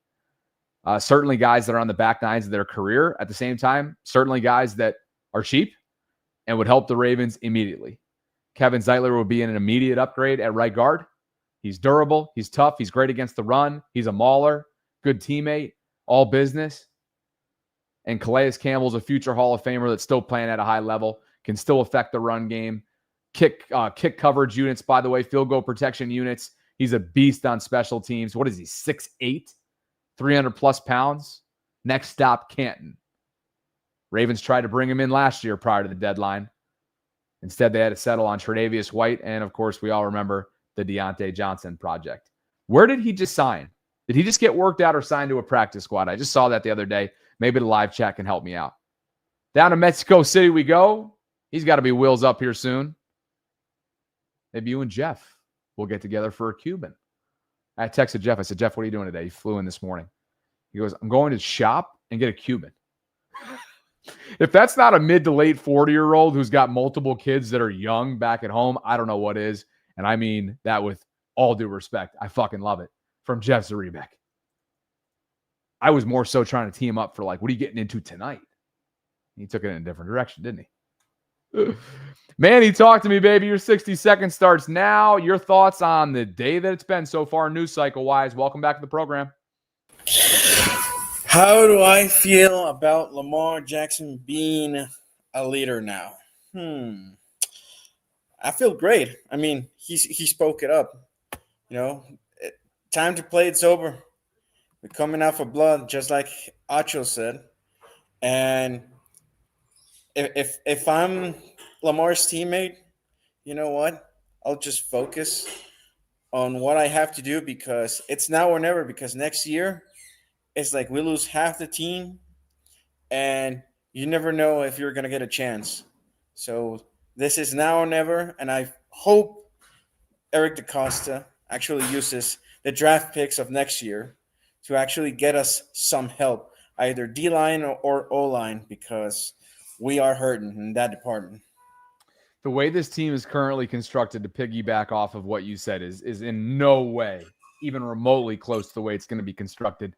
Certainly guys that are on the back nines of their career. At the same time, certainly guys that are cheap and would help the Ravens immediately. Kevin Zeitler will be an immediate upgrade at right guard. He's durable. He's tough. He's great against the run. He's a mauler, good teammate, all business. And Calais Campbell's a future Hall of Famer that's still playing at a high level, can still affect the run game. Kick coverage units, by the way, field goal protection units. He's a beast on special teams. What is he, 6'8", 300-plus pounds? Next stop, Canton. Ravens tried to bring him in last year prior to the deadline. Instead, they had to settle on Tre'Davious White, and, of course, we all remember the Deontay Johnson project. Where did he just sign? Did he just get worked out or signed to a practice squad? I just saw that the other day. Maybe the live chat can help me out. Down to Mexico City we go. He's got to be wheels up here soon. Maybe you and Jeff will get together for a Cuban. I texted Jeff. I said, Jeff, what are you doing today? He flew in this morning. He goes, I'm going to shop and get a Cuban. If that's not a mid to late 40-year-old who's got multiple kids that are young back at home, I don't know what is. And I mean that with all due respect. I fucking love it. From Jeff Zrebiec. I was more so trying to tee him up for like, what are you getting into tonight? He took it in a different direction, didn't he? Manny, talk to me, baby. Your 60 seconds starts now. Your thoughts on the day that it's been so far news cycle-wise. Welcome back to the program. How do I feel about Lamar Jackson being a leader now? I feel great. I mean, he spoke it up. You know, time to play it's over. We're coming out for blood, just like Acho said. And if I'm Lamar's teammate, you know what? I'll just focus on what I have to do because it's now or never. Because next year, it's like we lose half the team, and you never know if you're going to get a chance. So this is now or never, and I hope Eric DaCosta actually uses the draft picks of next year to actually get us some help, either D-line or O-line, because we are hurting in that department. The way this team is currently constructed, to piggyback off of what you said, is in no way even remotely close to the way it's going to be constructed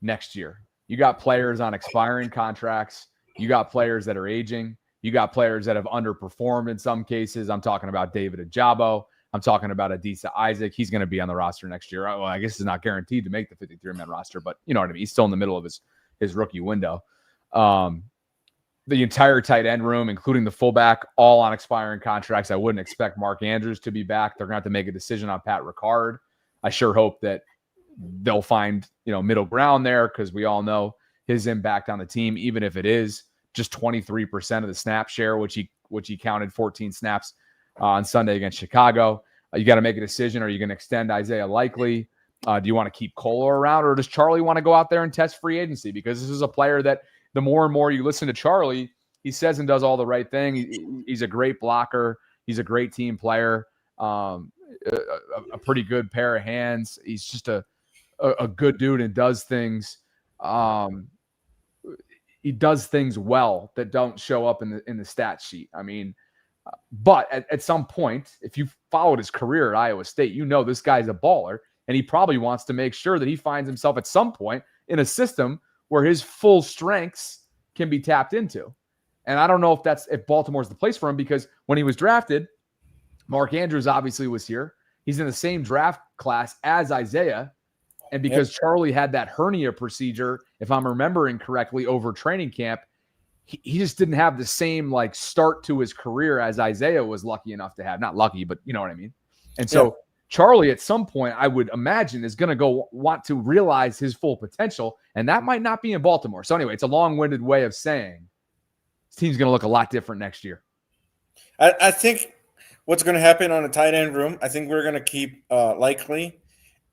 next year. You got players on expiring contracts. You got players that are aging. You got players that have underperformed in some cases. I'm talking about David Ajabo. I'm talking about Adisa Isaac. He's going to be on the roster next year. Well, I guess he's not guaranteed to make the 53-man roster, but you know what I mean? He's still in the middle of his rookie window. The entire tight end room, including the fullback, all on expiring contracts. I wouldn't expect Mark Andrews to be back. They're going to have to make a decision on Pat Ricard. I sure hope that they'll find, middle ground there, because we all know his impact on the team, even if it is just 23% of the snap share, which he counted 14 snaps on Sunday against Chicago. You got to make a decision. Are you going to extend Isaiah Likely? Do you want to keep Kohler around, or does Charlie want to go out there and test free agency? Because this is a player that the more and more you listen to Charlie, he says and does all the right thing. He's a great blocker. He's a great team player. A pretty good pair of hands. He's just a good dude and does things. He does things well that don't show up in the stat sheet. I mean, but at some point, if you followed his career at Iowa State, this guy's a baller, and he probably wants to make sure that he finds himself at some point in a system where his full strengths can be tapped into. And I don't know if Baltimore's the place for him, because when he was drafted, Mark Andrews obviously was here. He's in the same draft class as Isaiah. And because Charlie had that hernia procedure, if I'm remembering correctly, over training camp, he just didn't have the same start to his career as Isaiah was lucky enough to have. Not lucky, but you know what I mean? And so Charlie, at some point, I would imagine, is going to want to realize his full potential, and that might not be in Baltimore. So anyway, it's a long-winded way of saying this team's going to look a lot different next year. I think what's going to happen on the tight end room, I think we're going to keep Likely,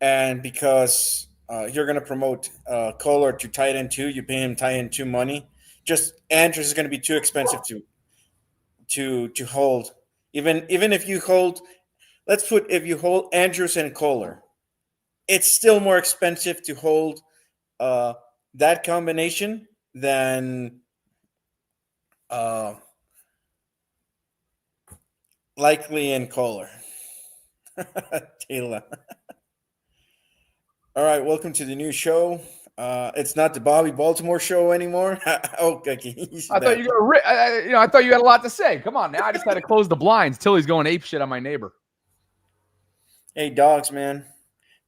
and because you're going to promote Kohler to tight end 2, you pay him tight end 2 money. Just Andrews is going to be too expensive to hold. Even if you hold, if you hold Andrews and Kohler, it's still more expensive to hold that combination than Likely and Kohler. Taylor. All right, welcome to the new show. It's not the Bobby Baltimore show anymore. Okay, I thought I thought you had a lot to say. Come on now, I just had to close the blinds. Tilly's going ape shit on my neighbor. Hey, dogs, man,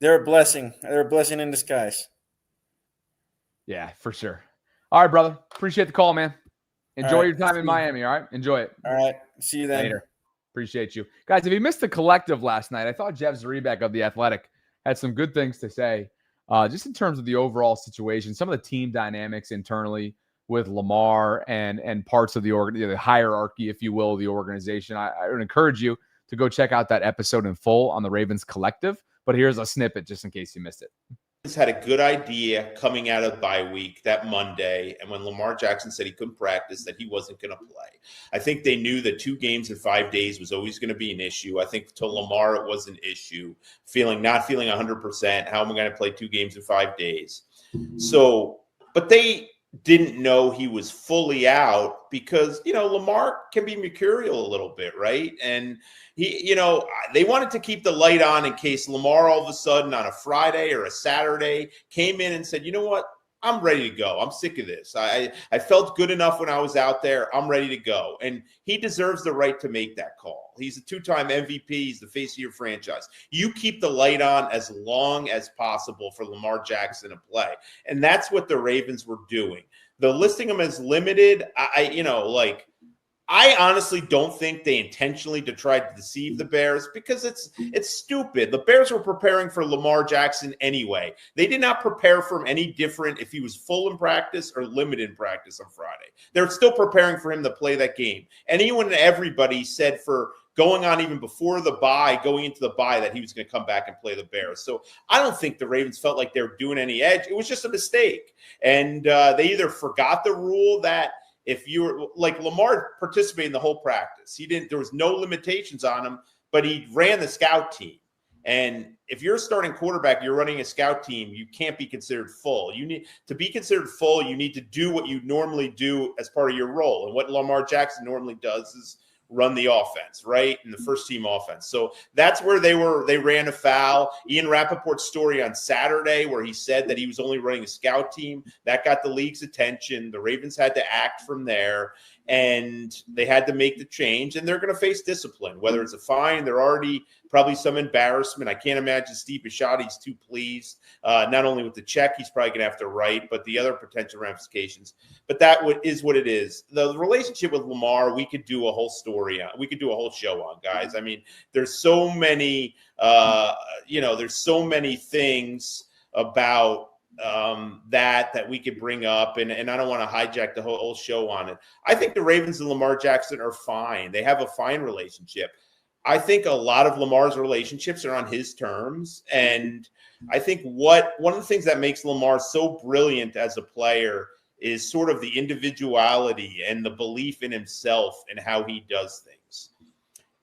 they're a blessing. They're a blessing in disguise. Yeah, for sure. All right, brother. Appreciate the call, man. Enjoy right, your time in Miami. All right, enjoy it. All right, see you then. Later. Appreciate you guys. If you missed the collective last night, I thought Jeff Zrebiec of The Athletic had some good things to say. Just in terms of the overall situation, some of the team dynamics internally with Lamar and parts of the hierarchy, if you will, of the organization. I would encourage you to go check out that episode in full on the Ravens Collective. But here's a snippet just in case you missed it. Had a good idea coming out of bye week that Monday, and when Lamar Jackson said he couldn't practice, that he wasn't going to play. I think they knew that 2 games in 5 days was always going to be an issue. I think to Lamar it was an issue, not feeling 100%. How am I going to play 2 games in 5 days? So, but they didn't know he was fully out because, Lamar can be mercurial a little bit, right? And they wanted to keep the light on in case Lamar all of a sudden on a Friday or a Saturday came in and said, you know what? I'm ready to go. I'm sick of this. I felt good enough when I was out there. I'm ready to go. And he deserves the right to make that call. He's a 2-time MVP. He's the face of your franchise. You keep the light on as long as possible for Lamar Jackson to play. And that's what the Ravens were doing. The listing him as limited, I honestly don't think they intentionally tried to deceive the Bears because it's stupid. The Bears were preparing for Lamar Jackson anyway. They did not prepare for him any different if he was full in practice or limited in practice on Friday. They're still preparing for him to play that game. Anyone and everybody said for going on even before the bye, going into the bye, that he was going to come back and play the Bears. So I don't think the Ravens felt like they were doing any edge. It was just a mistake. And they either forgot the rule that if you were like Lamar participated in the whole practice, there was no limitations on him, but he ran the scout team. And if you're a starting quarterback, you're running a scout team, you can't be considered full. You need to be considered full. You need to do what you normally do as part of your role. And what Lamar Jackson normally does is run the offense, right? In the first team offense. So that's where they ran afoul. Ian Rappaport's story on Saturday, where he said that he was only running a scout team, that got the league's attention. The Ravens had to act from there, and they had to make the change, and they're going to face discipline, whether it's a fine. They're already probably some embarrassment. I can't imagine Steve Bisciotti's too pleased, not only with the check he's probably going to have to write, but the other potential ramifications. But that is what it is. The relationship with Lamar, we could do a whole story on. We could do a whole show on, guys. I mean, there's so many, there's so many things about that we could bring up, and I don't want to hijack the whole show on it. I think the Ravens and Lamar Jackson are fine. They have a fine relationship. I think a lot of Lamar's relationships are on his terms, and I think one of the things that makes Lamar so brilliant as a player is sort of the individuality and the belief in himself and how he does things.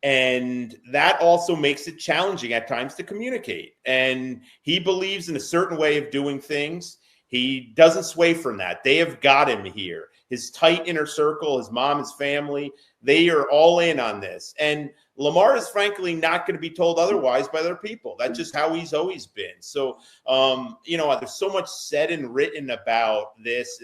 And that also makes it challenging at times to communicate. And he believes in a certain way of doing things. He doesn't sway from that. They have got him here. His tight inner circle, his mom, his family, they are all in on this. And Lamar is frankly not going to be told otherwise by other people. That's just how he's always been. So, there's so much said and written about this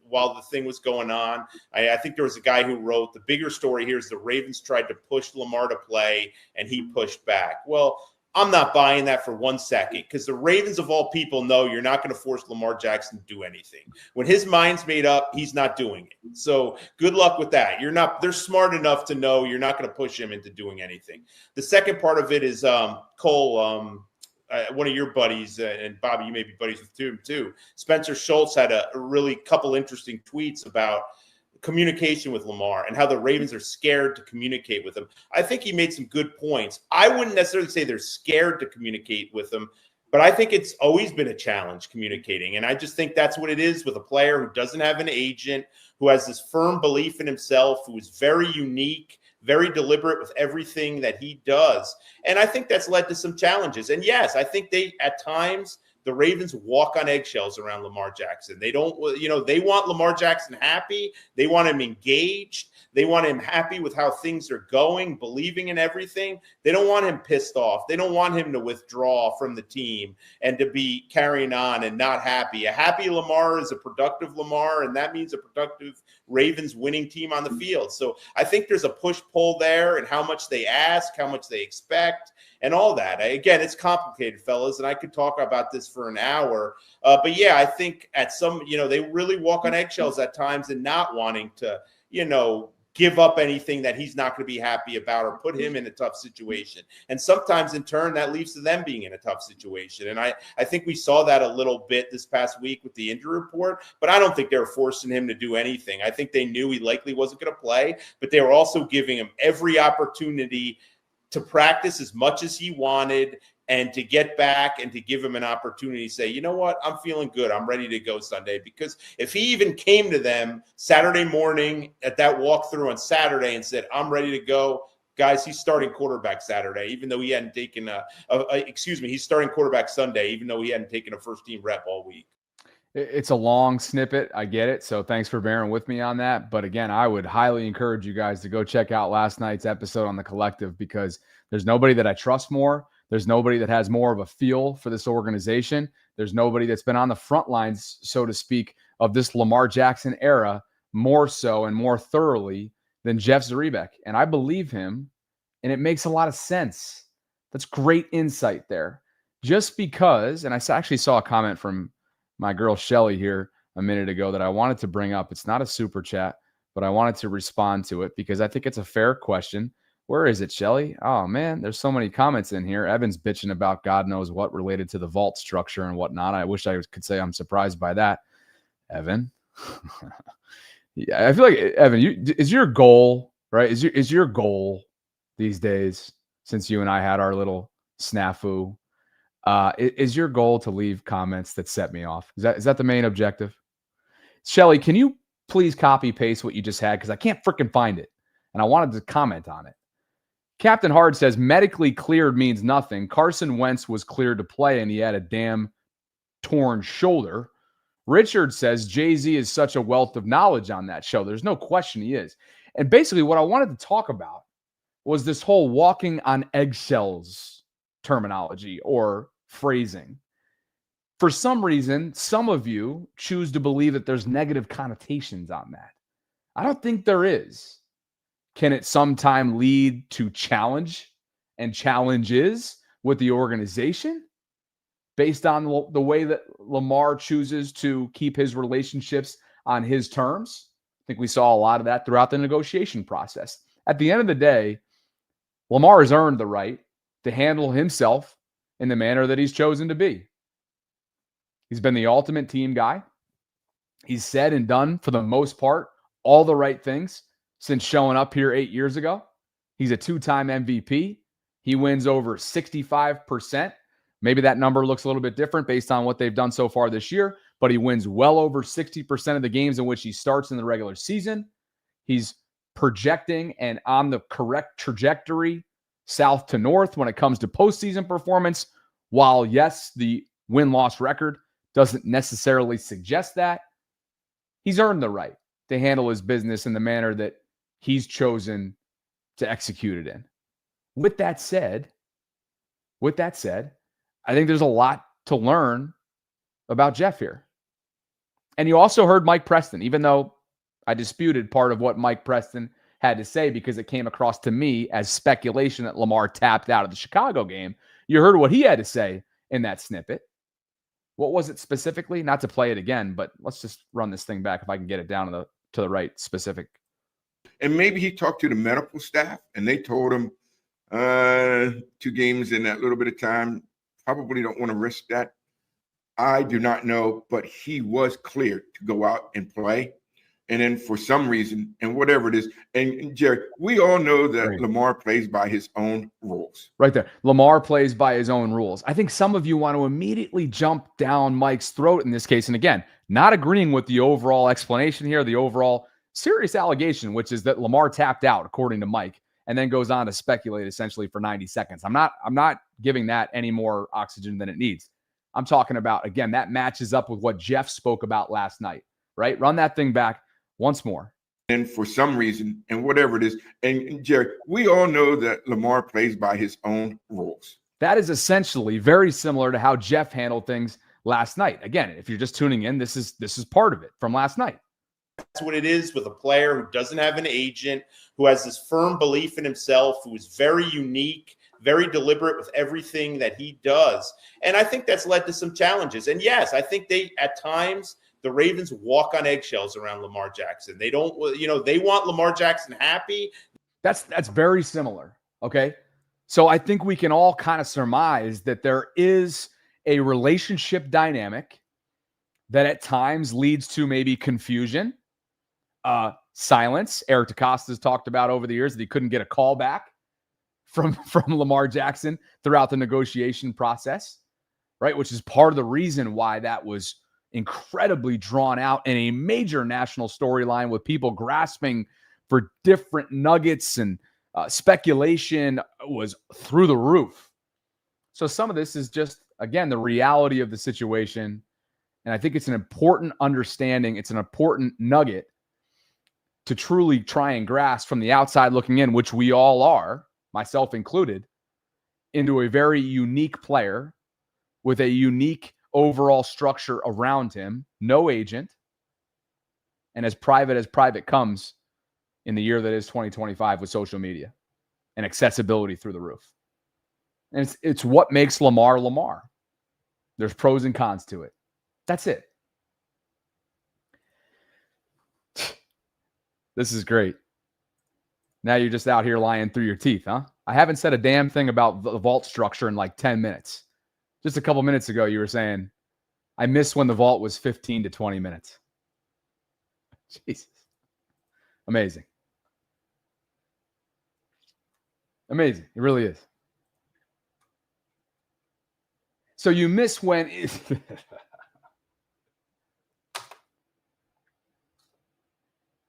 while the thing was going on. I think there was a guy who wrote, the bigger story here is the Ravens tried to push Lamar to play and he pushed back. Well, I'm not buying that for 1 second, because the Ravens of all people know you're not going to force Lamar Jackson to do anything. When his mind's made up, he's not doing it. So good luck with that. They're smart enough to know you're not going to push him into doing anything. The second part of it is Cole, one of your buddies, and Bobby, you may be buddies with him too. Spencer Schultz had a really couple interesting tweets about communication with Lamar and how the Ravens are scared to communicate with him. I think he made some good points. I wouldn't necessarily say they're scared to communicate with him, but I think it's always been a challenge communicating. And I just think that's what it is with a player who doesn't have an agent, who has this firm belief in himself, who is very unique, very deliberate with everything that he does. And I think that's led to some challenges. And yes, I think at times, the Ravens walk on eggshells around Lamar Jackson. They don't, they want Lamar Jackson happy. They want him engaged. They want him happy with how things are going, believing in everything. They don't want him pissed off. They don't want him to withdraw from the team and to be carrying on and not happy. A happy Lamar is a productive Lamar, and that means a productive Ravens winning team on the field. So I think there's a push-pull there and how much they ask, how much they expect, and all that. Again, it's complicated, fellas, and I could talk about this for an hour. But yeah, I think at some, they really walk on eggshells at times and not wanting to, give up anything that he's not going to be happy about or put him in a tough situation. And sometimes in turn, that leads to them being in a tough situation. And I think we saw that a little bit this past week with the injury report, but I don't think they were forcing him to do anything. I think they knew he likely wasn't going to play, but they were also giving him every opportunity to practice as much as he wanted and to get back and to give him an opportunity to say, you know what, I'm feeling good. I'm ready to go Sunday. Because if he even came to them Saturday morning at that walkthrough on Saturday and said, I'm ready to go, guys, he's starting quarterback Saturday, even though he hadn't taken he's starting quarterback Sunday, even though he hadn't taken a first-team rep all week. It's a long snippet. I get it. So thanks for bearing with me on that. But again, I would highly encourage you guys to go check out last night's episode on The Collective, because there's nobody that I trust more. There's nobody that has more of a feel for this organization. There's nobody that's been on the front lines, so to speak, of this Lamar Jackson era more so and more thoroughly than Jeff Zrebiec. And I believe him, and it makes a lot of sense. That's great insight there. Just because, and I actually saw a comment from my girl Shelley here a minute ago that I wanted to bring up. It's not a super chat, but I wanted to respond to it because I think it's a fair question. Where is it, Shelley? Oh, man, there's so many comments in here. Evan's bitching about God knows what related to the vault structure and whatnot. I wish I could say I'm surprised by that. Evan. Yeah, I feel like, Evan, is your goal, right? Is your goal these days, since you and I had our little snafu, is your goal to leave comments that set me off? Is that the main objective? Shelley, can you please copy paste what you just had? Because I can't freaking find it. And I wanted to comment on it. Captain Hard says medically cleared means nothing. Carson Wentz was cleared to play and he had a damn torn shoulder. Richard says Jay-Z is such a wealth of knowledge on that show. There's no question he is. And basically what I wanted to talk about was this whole walking on eggshells terminology or phrasing. For some reason, some of you choose to believe that there's negative connotations on that. I don't think there is. Can it sometime lead to challenge and challenges with the organization based on the way that Lamar chooses to keep his relationships on his terms? I think we saw a lot of that throughout the negotiation process. At the end of the day, Lamar has earned the right to handle himself in the manner that he's chosen to be. He's been the ultimate team guy. He's said and done, for the most part, all the right things since showing up here 8 years ago. He's a two-time MVP. He wins over 65%. Maybe that number looks a little bit different based on what they've done so far this year, but he wins well over 60% of the games in which he starts in the regular season. He's projecting and on the correct trajectory, south to north, when it comes to postseason performance. While, yes, the win-loss record doesn't necessarily suggest that, he's earned the right to handle his business in the manner that he's chosen to execute it in. With that said, I think there's a lot to learn about Jeff here. And you also heard Mike Preston, even though I disputed part of what Mike Preston had to say because it came across to me as speculation that Lamar tapped out of the Chicago game. You heard what he had to say in that snippet. What was it specifically? Not to play it again, but let's just run this thing back if I can get it down to the right specific. And maybe he talked to the medical staff and they told him 2 games in that little bit of time, probably don't want to risk that. I do not know, but he was cleared to go out and play. And then for some reason, and whatever it is, and Jerry, we all know that Lamar plays by his own rules. Right there. Lamar plays by his own rules. I think some of you want to immediately jump down Mike's throat in this case. And again, not agreeing with the overall explanation here, the overall serious allegation, which is that Lamar tapped out, according to Mike, and then goes on to speculate essentially for 90 seconds. I'm not giving that any more oxygen than it needs. I'm talking about, again, that matches up with what Jeff spoke about last night, right? Run that thing back once more. And for some reason, and whatever it is, and Jerry, we all know that Lamar plays by his own rules. That is essentially very similar to how Jeff handled things last night. Again, if you're just tuning in, this is part of it from last night. That's what it is with a player who doesn't have an agent, who has this firm belief in himself, who is very unique, very deliberate with everything that he does. And I think that's led to some challenges. And yes, I think at times, the Ravens walk on eggshells around Lamar Jackson. They don't, they want Lamar Jackson happy. That's very similar. Okay. So I think we can all kind of surmise that there is a relationship dynamic that at times leads to maybe confusion, silence. Eric DeCosta's talked about over the years that he couldn't get a call back from Lamar Jackson throughout the negotiation process, right? Which is part of the reason why that was incredibly drawn out in a major national storyline with people grasping for different nuggets, and speculation was through the roof. So some of this is just, again, the reality of the situation. And I think it's an important understanding. It's an important nugget to truly try and grasp from the outside looking in, which we all are, myself included, into a very unique player with a unique overall structure around him, no agent, and as private comes in the year that is 2025 with social media and accessibility through the roof. And it's what makes Lamar Lamar. There's pros and cons to it. That's it. This is great. Now you're just out here lying through your teeth, huh? I haven't said a damn thing about the vault structure in like 10 minutes. Just a couple minutes ago, you were saying, I miss when the vault was 15 to 20 minutes. Jesus. Amazing. Amazing. It really is. So you miss when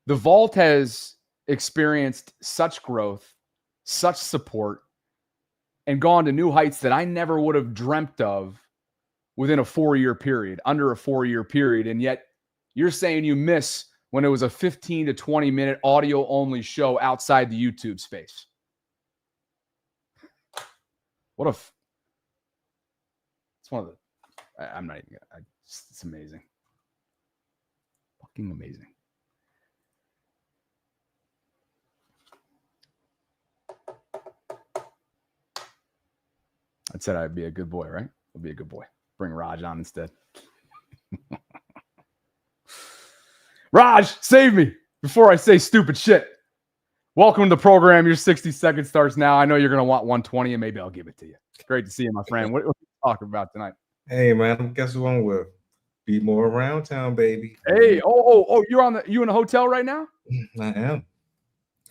the vault has experienced such growth, such support, and gone to new heights that I never would have dreamt of within a 4-year period, under a 4-year period. And yet you're saying you miss when it was a 15 to 20 minute audio only show outside the YouTube space. It's one of the, I'm not even gonna, it's amazing. Fucking amazing. I said I'd be a good boy, right? I'll be a good boy. Bring Raj on instead. Raj, save me before I say stupid shit. Welcome to the program. Your 60 seconds starts now. I know you're going to want 120, and maybe I'll give it to you. Great to see you, my friend. What are you talking about tonight? Hey, man. Guess who I'm with? Be more around town, baby. Hey, you in a hotel right now? I am.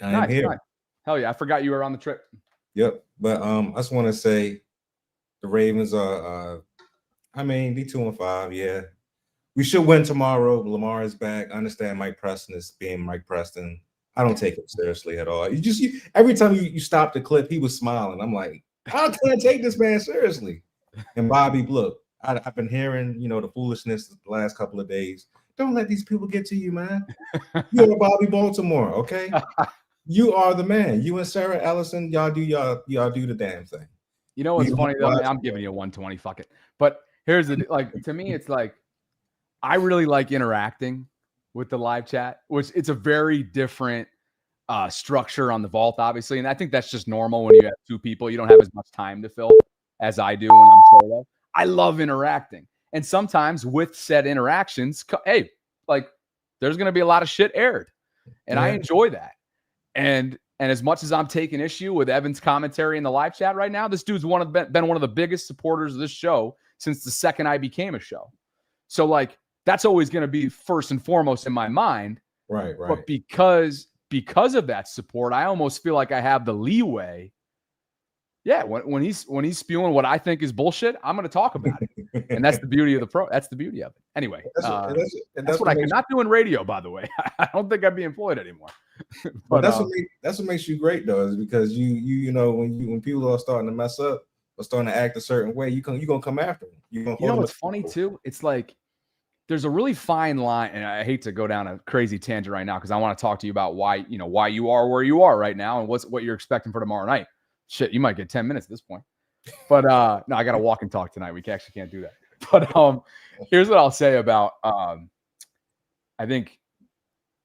I Nice, am here. nice. Hell yeah, I forgot you were on the trip. Yep. But I just want to say the Ravens are they 2-5, yeah. We should win tomorrow. Lamar is back. I understand Mike Preston is being Mike Preston. I don't take him seriously at all. Every time you stop the clip, he was smiling. I'm like, how can I take this man seriously? And Bobby, look, I've been hearing, the foolishness the last couple of days. Don't let these people get to you, man. You're Bobby Baltimore, okay? You are the man. You and Sarah Ellison, y'all do the damn thing. You know what's funny though? I'm giving you a 120. Fuck it. But here's the to me, it's like I really like interacting with the live chat, which it's a very different structure on the vault, obviously. And I think that's just normal when you have two people. You don't have as much time to fill as I do when I'm solo. I love interacting. And sometimes with said interactions, hey, like there's going to be a lot of shit aired. And I enjoy that. And as much as I'm taking issue with Evan's commentary in the live chat right now, this dude's been one of the biggest supporters of this show since the second I became a show. So like that's always going to be first and foremost in my mind. Right. But because of that support, I almost feel like I have the leeway. Yeah, when he's spewing what I think is bullshit, I'm going to talk about it, and that's the beauty of That's the beauty of it. Anyway, that's what I cannot do in radio. By the way, I don't think I'd be employed anymore. But that's what makes you great, though, is because you know when people are starting to mess up or starting to act a certain way, you're gonna come after them. You know what's funny too? It's like there's a really fine line, and I hate to go down a crazy tangent right now because I want to talk to you about why you are where you are right now and what you're expecting for tomorrow night. Shit, you might get 10 minutes at this point. But no, I got to walk and talk tonight. We actually can't do that. But here's what I'll say about I think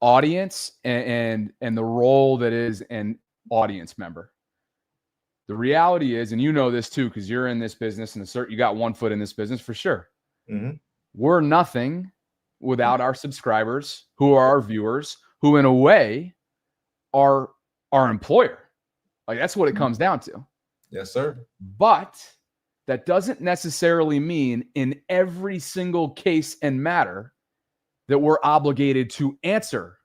audience and the role that is an audience member. The reality is, and you know this too, because you're in this business and you got one foot in this business for sure. Mm-hmm. We're nothing without our subscribers, who are our viewers, who in a way are our employer. Like that's what it comes down to. Yes, sir. But that doesn't necessarily mean in every single case and matter that we're obligated to answer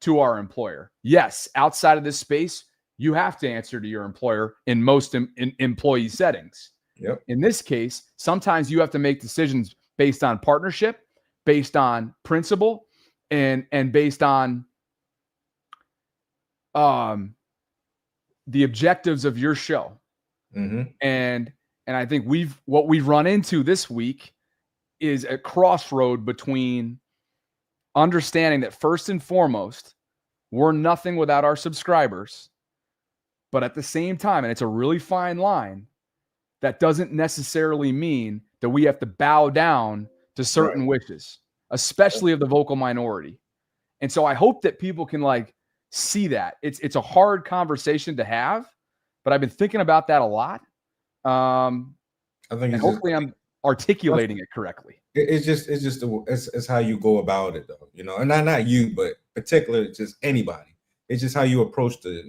to our employer. Yes, outside of this space, you have to answer to your employer in most employee settings. Yep. In this case, sometimes you have to make decisions based on partnership, based on principle, and based on the objectives of your show. Mm-hmm. And I think what we've run into this week is a crossroad between understanding that first and foremost, we're nothing without our subscribers. But at the same time, and it's a really fine line, that doesn't necessarily mean that we have to bow down to certain wishes, especially of the vocal minority. And so I hope that people can see that. It's a hard conversation to have, but I've been thinking about that a lot. I think hopefully I'm articulating it correctly. It's how you go about it, though, and not you, but particularly just anybody. It's just how you approach the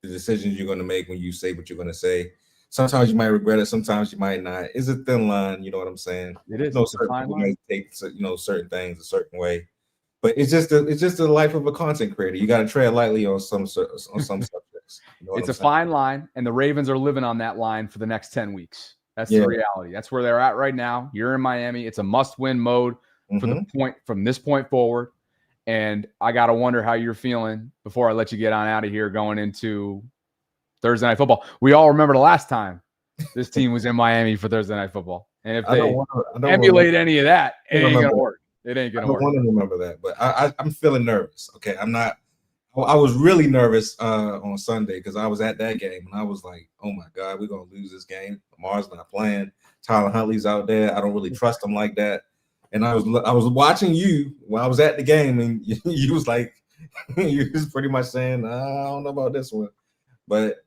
decisions you're going to make when you say what you're going to say. Sometimes you might regret it, sometimes you might not. It's a thin line, you know what I'm saying? It is. Certain people might take certain things a certain way, but it's just the life of a content creator. You got to tread lightly on some subjects. It's a fine line, and the Ravens are living on that line for the next 10 weeks. That's the reality. That's where they're at right now. You're in Miami. It's a must-win mode from this point forward. And I got to wonder how you're feeling before I let you get on out of here going into Thursday Night Football. We all remember the last time this team was in Miami for Thursday Night Football. And if they emulate any of that, it ain't going to work. It ain't going to work. I want to remember that, but I'm feeling nervous. Okay, I'm not. I was really nervous on Sunday because I was at that game and I was like, oh my God, we're going to lose this game. Lamar's not playing. Tyler Huntley's out there. I don't really trust him like that. And I was watching you when I was at the game, and you was like, you was pretty much saying, I don't know about this one. But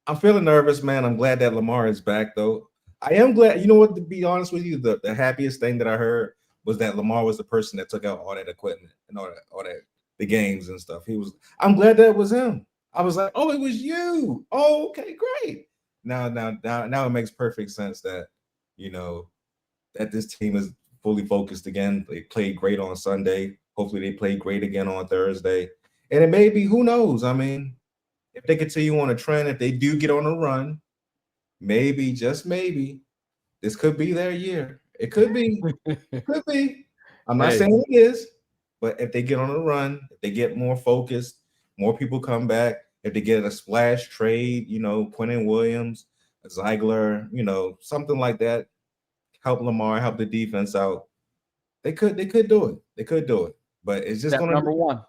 I'm feeling nervous, man. I'm glad that Lamar is back, though. I am glad. You know what, to be honest with you, the happiest thing that I heard was that Lamar was the person that took out all that equipment and all that the games and stuff. I'm glad that it was him. I was like, oh, it was you. Oh, okay, great. Now it makes perfect sense that, that this team is fully focused again. They played great on Sunday. Hopefully they play great again on Thursday. And it may be, who knows? I mean, if they continue on a trend, if they do get on a run, maybe, just maybe, this could be their year. It could be. It could be. I'm not saying it is, but if they get on a run, if they get more focused, more people come back, if they get a splash trade, Quentin Williams, Ziegler, something like that, help Lamar, help the defense out. They could do it. They could do it. But it's just number one.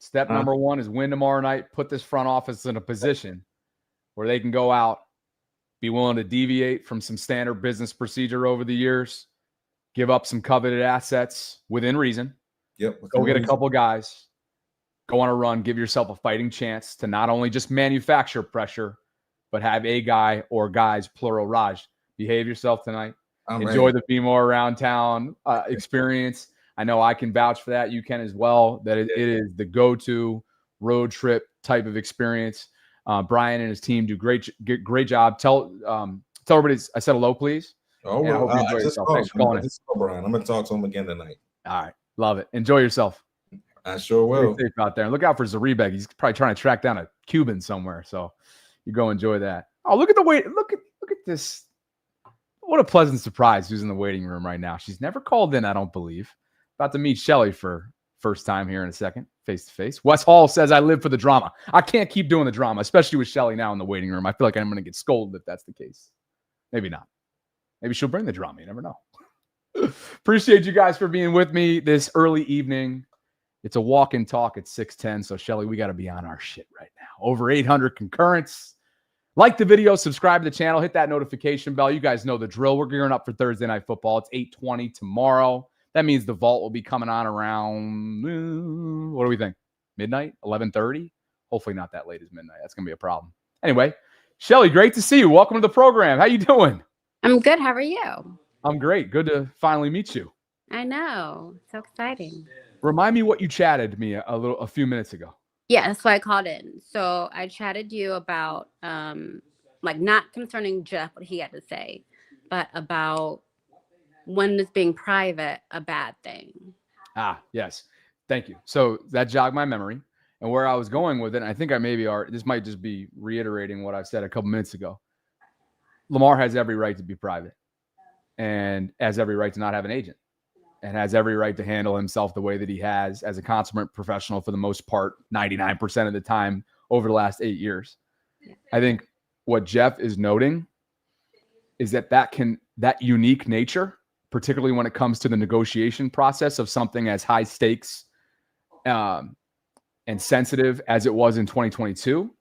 Step number one is win tomorrow night, put this front office in a position where they can go out, be willing to deviate from some standard business procedure over the years, give up some coveted assets within reason. Yep. Go get a couple guys go on a run, give yourself a fighting chance to not only just manufacture pressure, but have a guy or guys, plural, Raj, behave yourself tonight. Enjoy the Be More Around Town experience. I know I can vouch for that. You can as well. That it is the go-to road trip type of experience. Brian and his team do great job. Tell everybody I said hello, please. Oh, and I hope you enjoy yourself. Thanks for calling in. Brian. I'm going to talk to him again tonight. All right. Love it. Enjoy yourself. I sure will. Stay safe out there. And look out for Zrebiec. He's probably trying to track down a Cuban somewhere. So you go enjoy that. Oh, look at the wait. Look at this. What a pleasant surprise who's in the waiting room right now. She's never called in, I don't believe. About to meet Shelley for first time here in a second, face-to-face. Wes Hall says, I live for the drama. I can't keep doing the drama, especially with Shelley now in the waiting room. I feel like I'm going to get scolded if that's the case. Maybe not. Maybe she'll bring the drama. You never know. Appreciate you guys for being with me this early evening. It's a walk and talk at 6:10. So, Shelley, we got to be on our shit right now. Over 800 concurrents. Like the video, subscribe to the channel, hit that notification bell. You guys know the drill. We're gearing up for Thursday Night Football. It's 8:20 tomorrow. That means the vault will be coming on around, what do we think? Midnight? 11:30? Hopefully not that late as midnight. That's going to be a problem. Anyway, Shelley, great to see you. Welcome to the program. How you doing? I'm good. How are you? I'm great. Good to finally meet you. I know. So exciting. Remind me what you chatted me a few minutes ago. Yeah, that's why I called in. So I chatted you about like not concerning Jeff, what he had to say, but about when this being private a bad thing. Ah, yes. Thank you. So that jogged my memory. And where I was going with it, and I think I maybe this might just be reiterating what I said a couple minutes ago. Lamar has every right to be private and has every right to not have an agent and has every right to handle himself the way that he has as a consummate professional for the most part, 99% of the time over the last 8 years. I think what Jeff is noting is that unique nature, particularly when it comes to the negotiation process of something as high stakes and sensitive as it was in 2022,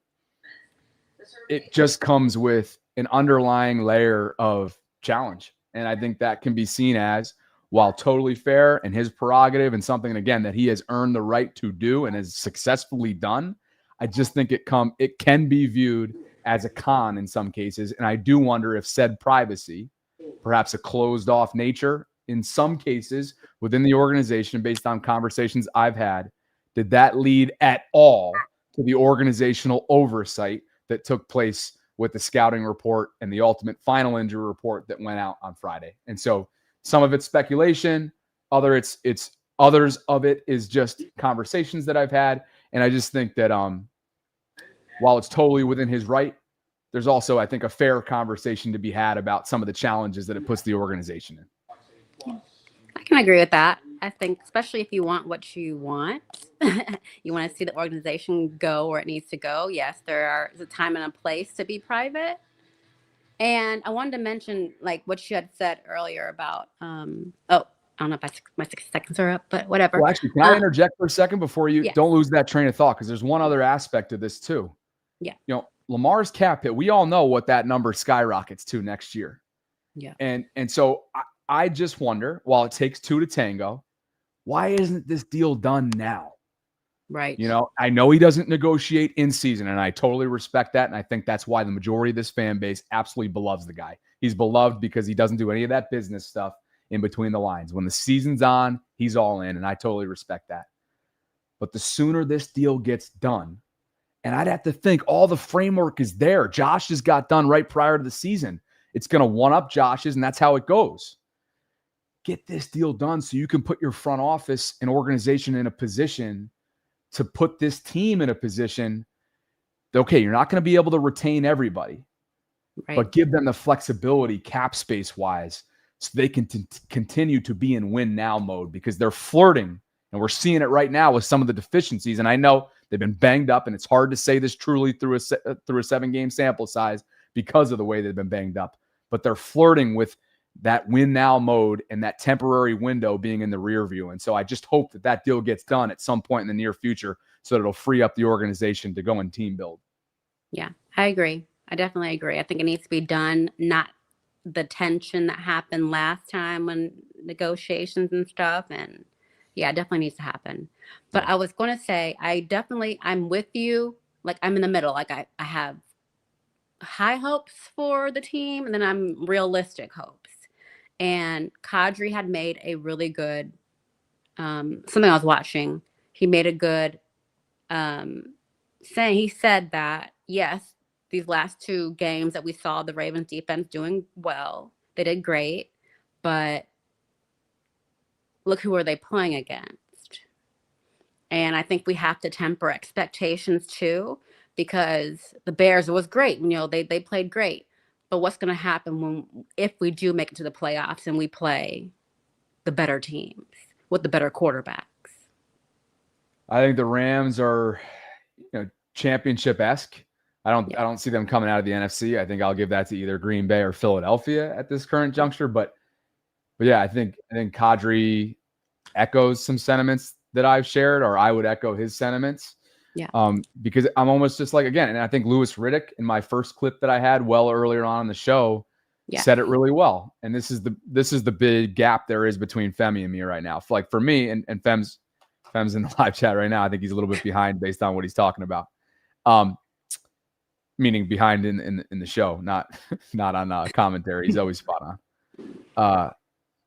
it just comes with an underlying layer of challenge. And I think that can be seen as, while totally fair and his prerogative and something, again, that he has earned the right to do and has successfully done, I just think it can be viewed as a con in some cases. And I do wonder if said privacy, perhaps a closed off nature in some cases within the organization, based on conversations I've had, did that lead at all to the organizational oversight that took place with the scouting report and the ultimate final injury report that went out on Friday? And so some of it's speculation, others of it is just conversations that I've had. And I just think that while it's totally within his right, there's also, I think, a fair conversation to be had about some of the challenges that it puts the organization in. I can agree with that. I think, especially if you want what you want, you want to see the organization go where it needs to go. Yes, there's a time and a place to be private. And I wanted to mention, like, what you had said earlier about, I don't know if my 6 seconds are up, but whatever. Well, actually, can I interject for a second before you don't lose that train of thought? Because there's one other aspect of this too. Yeah. You know, Lamar's cap hit, we all know what that number skyrockets to next year. Yeah. And so I just wonder, while it takes two to tango, why isn't this deal done now? Right. You know, I know he doesn't negotiate in season, and I totally respect that. And I think that's why the majority of this fan base absolutely loves the guy. He's beloved because he doesn't do any of that business stuff in between the lines. When the season's on, he's all in, and I totally respect that. But the sooner this deal gets done, and I'd have to think all the framework is there. Josh just got done right prior to the season. It's going to one-up Josh's, and that's how it goes. Get this deal done so you can put your front office and organization in a position to put this team in a position that, okay, you're not going to be able to retain everybody, but give them the flexibility cap space wise so they can continue to be in win now mode, because they're flirting, and we're seeing it right now with some of the deficiencies. And I know they've been banged up, and it's hard to say this truly through a 7-game sample size because of the way they've been banged up, but they're flirting with that win now mode and that temporary window being in the rear view. And so I just hope that deal gets done at some point in the near future so that it'll free up the organization to go and team build. Yeah, I agree. I definitely agree. I think it needs to be done, not the tension that happened last time when negotiations and stuff. And Yeah, it definitely needs to happen. But I was going to say, I'm with you. Like, I'm in the middle. Like, I have high hopes for the team, and then I'm realistic hopes. And Kadri had made a really good, something I was watching. He made a good saying. He said that, yes, these last 2 games that we saw the Ravens defense doing well, they did great, but look who are they playing against. And I think we have to temper expectations too, because the Bears, it was great. They played great. But what's going to happen if we do make it to the playoffs and we play the better teams with the better quarterbacks? I think the Rams are, championship-esque. I don't see them coming out of the NFC. I think I'll give that to either Green Bay or Philadelphia at this current juncture. But yeah, I think Kadri echoes some sentiments that I've shared, or I would echo his sentiments. Yeah. Because I'm almost just like, again, and I think Louis Riddick in my first clip that I had well earlier on in the show said it really well. And this is the big gap there is between Femi and me right now. Like for me, and Fem's in the live chat right now, I think he's a little bit behind based on what he's talking about. Meaning behind in the show, not on commentary. He's always spot on.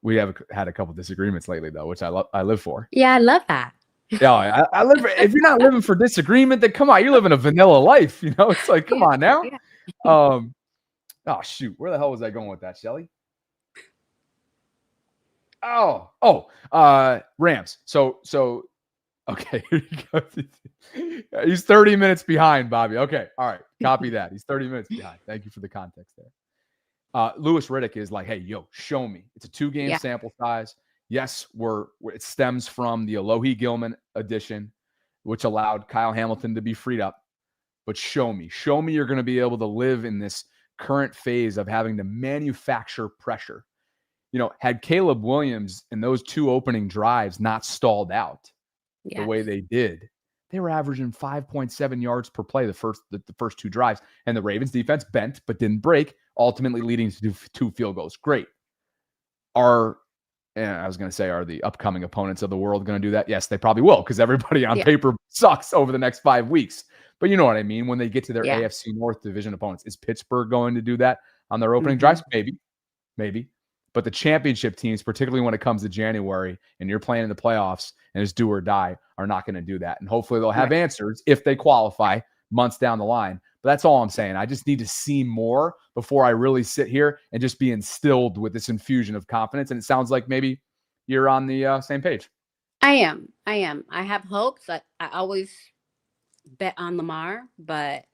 We have had a couple disagreements lately, though, which I live for. Yeah, I love that. Yeah, I live. If you're not living for disagreement, then come on, you're living a vanilla life. It's like, come on now. Yeah. Oh shoot, where the hell was I going with that, Shelley? Rams. So, okay, here you go. He's 30 minutes behind, Bobby. Okay, all right, copy that. He's 30 minutes behind. Thank you for the context there. Louis Riddick is like, hey, yo, show me. It's a 2-game sample size. Yes, it stems from the Alohi Gilman edition, which allowed Kyle Hamilton to be freed up. But show me you're going to be able to live in this current phase of having to manufacture pressure. Had Caleb Williams in those 2 opening drives not stalled out the way they did, they were averaging 5.7 yards per play the first 2 drives. And the Ravens defense bent but didn't break, ultimately leading to 2 field goals. Great. Are the upcoming opponents of the world going to do that? Yes, they probably will, because everybody on paper sucks over the next 5 weeks. But you know what I mean? When they get to their AFC North division opponents, is Pittsburgh going to do that on their opening drives? Maybe. But the championship teams, particularly when it comes to January and you're playing in the playoffs and it's do or die, are not going to do that. And hopefully they'll have answers if they qualify months down the line. But that's all I'm saying. I just need to see more before I really sit here and just be instilled with this infusion of confidence. And it sounds like maybe you're on the same page. I am. I have hopes. I always bet on Lamar, but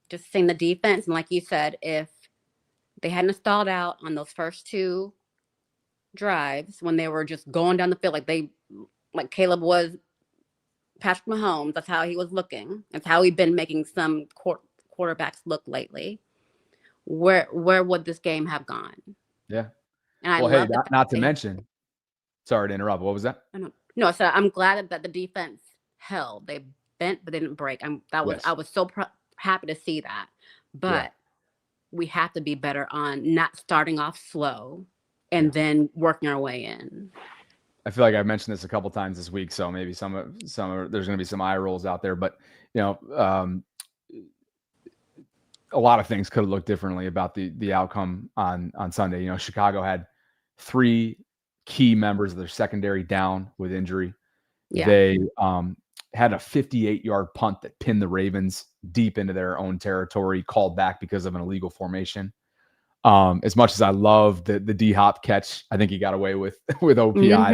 just seeing the defense, and like you said, if they hadn't stalled out on those first 2 drives when they were just going down the field like Caleb was Patrick Mahomes, that's how he was looking. That's how he'd been making some quarterbacks look lately. Where would this game have gone? Yeah. And not to mention, sorry to interrupt. What was that? No, so I'm glad that the defense held. They bent but didn't break. I was so happy to see that. But we have to be better on not starting off slow and then working our way in. I feel like I've mentioned this a couple times this week, so maybe some there's going to be some eye rolls out there, but a lot of things could have looked differently about the outcome on Sunday. Chicago had 3 key members of their secondary down with injury. They had a 58-yard punt that pinned the Ravens deep into their own territory, called back because of an illegal formation. As much as I love the D-Hop catch, I think he got away with OPI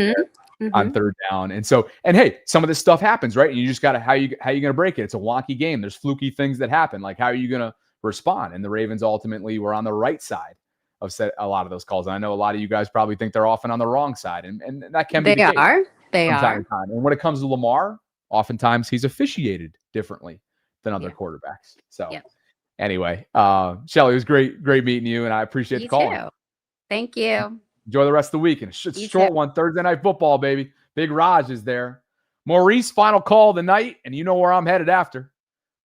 there on 3rd down. And hey, some of this stuff happens, right? And you just got to, how you going to break it? It's a wonky game. There's fluky things that happen. Like, how are you going to respond? And the Ravens ultimately were on the right side of a lot of those calls. And I know a lot of you guys probably think they're often on the wrong side, and that can be the case. They are. Time to time. And when it comes to Lamar, oftentimes he's officiated differently than other quarterbacks. So anyway, Shelley, it was great meeting you, and I appreciate the call. Too. Thank you. Enjoy the rest of the week. And it's a short one, Thursday Night Football, baby. Big Raj is there. Maurice, final call of the night, and you know where I'm headed after.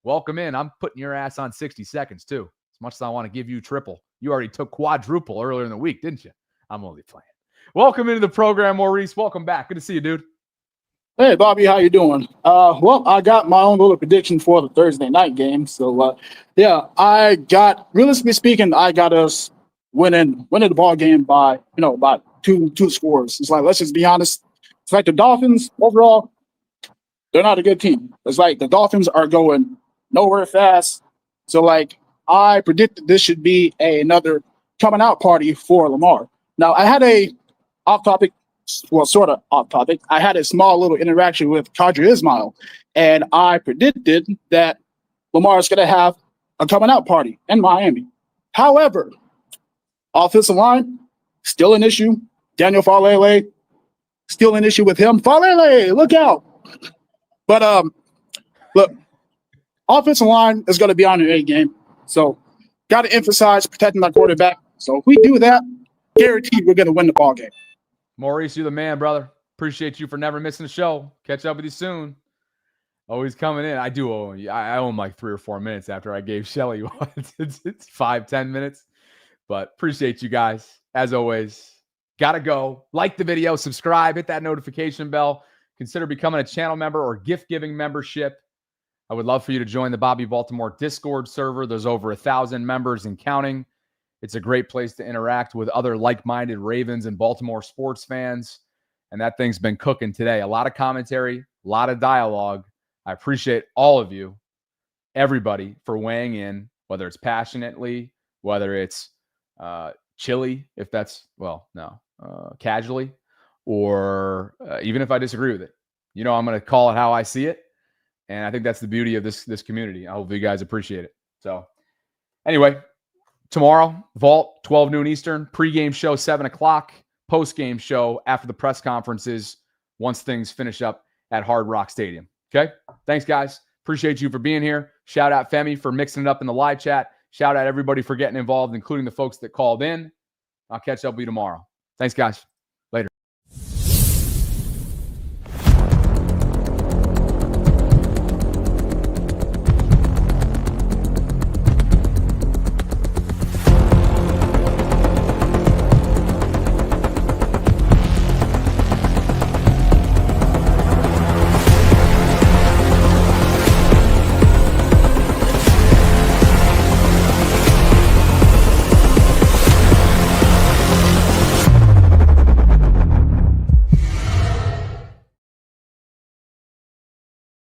Welcome in. I'm putting your ass on 60 seconds, too. As much as I want to give you triple. You already took quadruple earlier in the week, didn't you? I'm only playing. Welcome into the program, Maurice. Welcome back. Good to see you, dude. Hey, Bobby, how you doing? Well, I got my own little prediction for the Thursday night game. So, yeah, realistically speaking, I got us winning the ball game by, by two scores. It's like, let's just be honest. It's like the Dolphins overall, they're not a good team. It's like the Dolphins are going nowhere fast. So, like, I predicted this should be another coming out party for Lamar. Now, I had a off-topic, well, sort of off-topic. I had a small little interaction with Kadri Ismail, and I predicted that Lamar is going to have a coming out party in Miami. However, offensive line, still an issue. Daniel Falele, still an issue with him. Falele, look out. But, look, offensive line is going to be on an A game. So, got to emphasize protecting my quarterback. So, if we do that, guaranteed we're going to win the ball game. Maurice, you're the man, brother. Appreciate you for never missing the show. Catch up with you soon. Always coming in. I do owe you. I owe him like 3 or 4 minutes after I gave Shelley it's 5-10 minutes. But appreciate you guys. As always, gotta go. Like the video, subscribe, hit that notification bell. Consider becoming a channel member or gift-giving membership. I would love for you to join the Bobby Baltimore Discord server. There's over 1,000 members and counting. It's a great place to interact with other like-minded Ravens and Baltimore sports fans. And that thing's been cooking today. A lot of commentary, a lot of dialogue. I appreciate all of you, everybody, for weighing in, whether it's passionately, whether it's chilly, if that's, casually, or even if I disagree with it. I'm going to call it how I see it. And I think that's the beauty of this community. I hope you guys appreciate it. So anyway, tomorrow, Vault, 12 noon Eastern, pregame show, 7 o'clock, postgame show after the press conferences once things finish up at Hard Rock Stadium. Okay? Thanks, guys. Appreciate you for being here. Shout out Femi for mixing it up in the live chat. Shout out everybody for getting involved, including the folks that called in. I'll catch up with you tomorrow. Thanks, guys.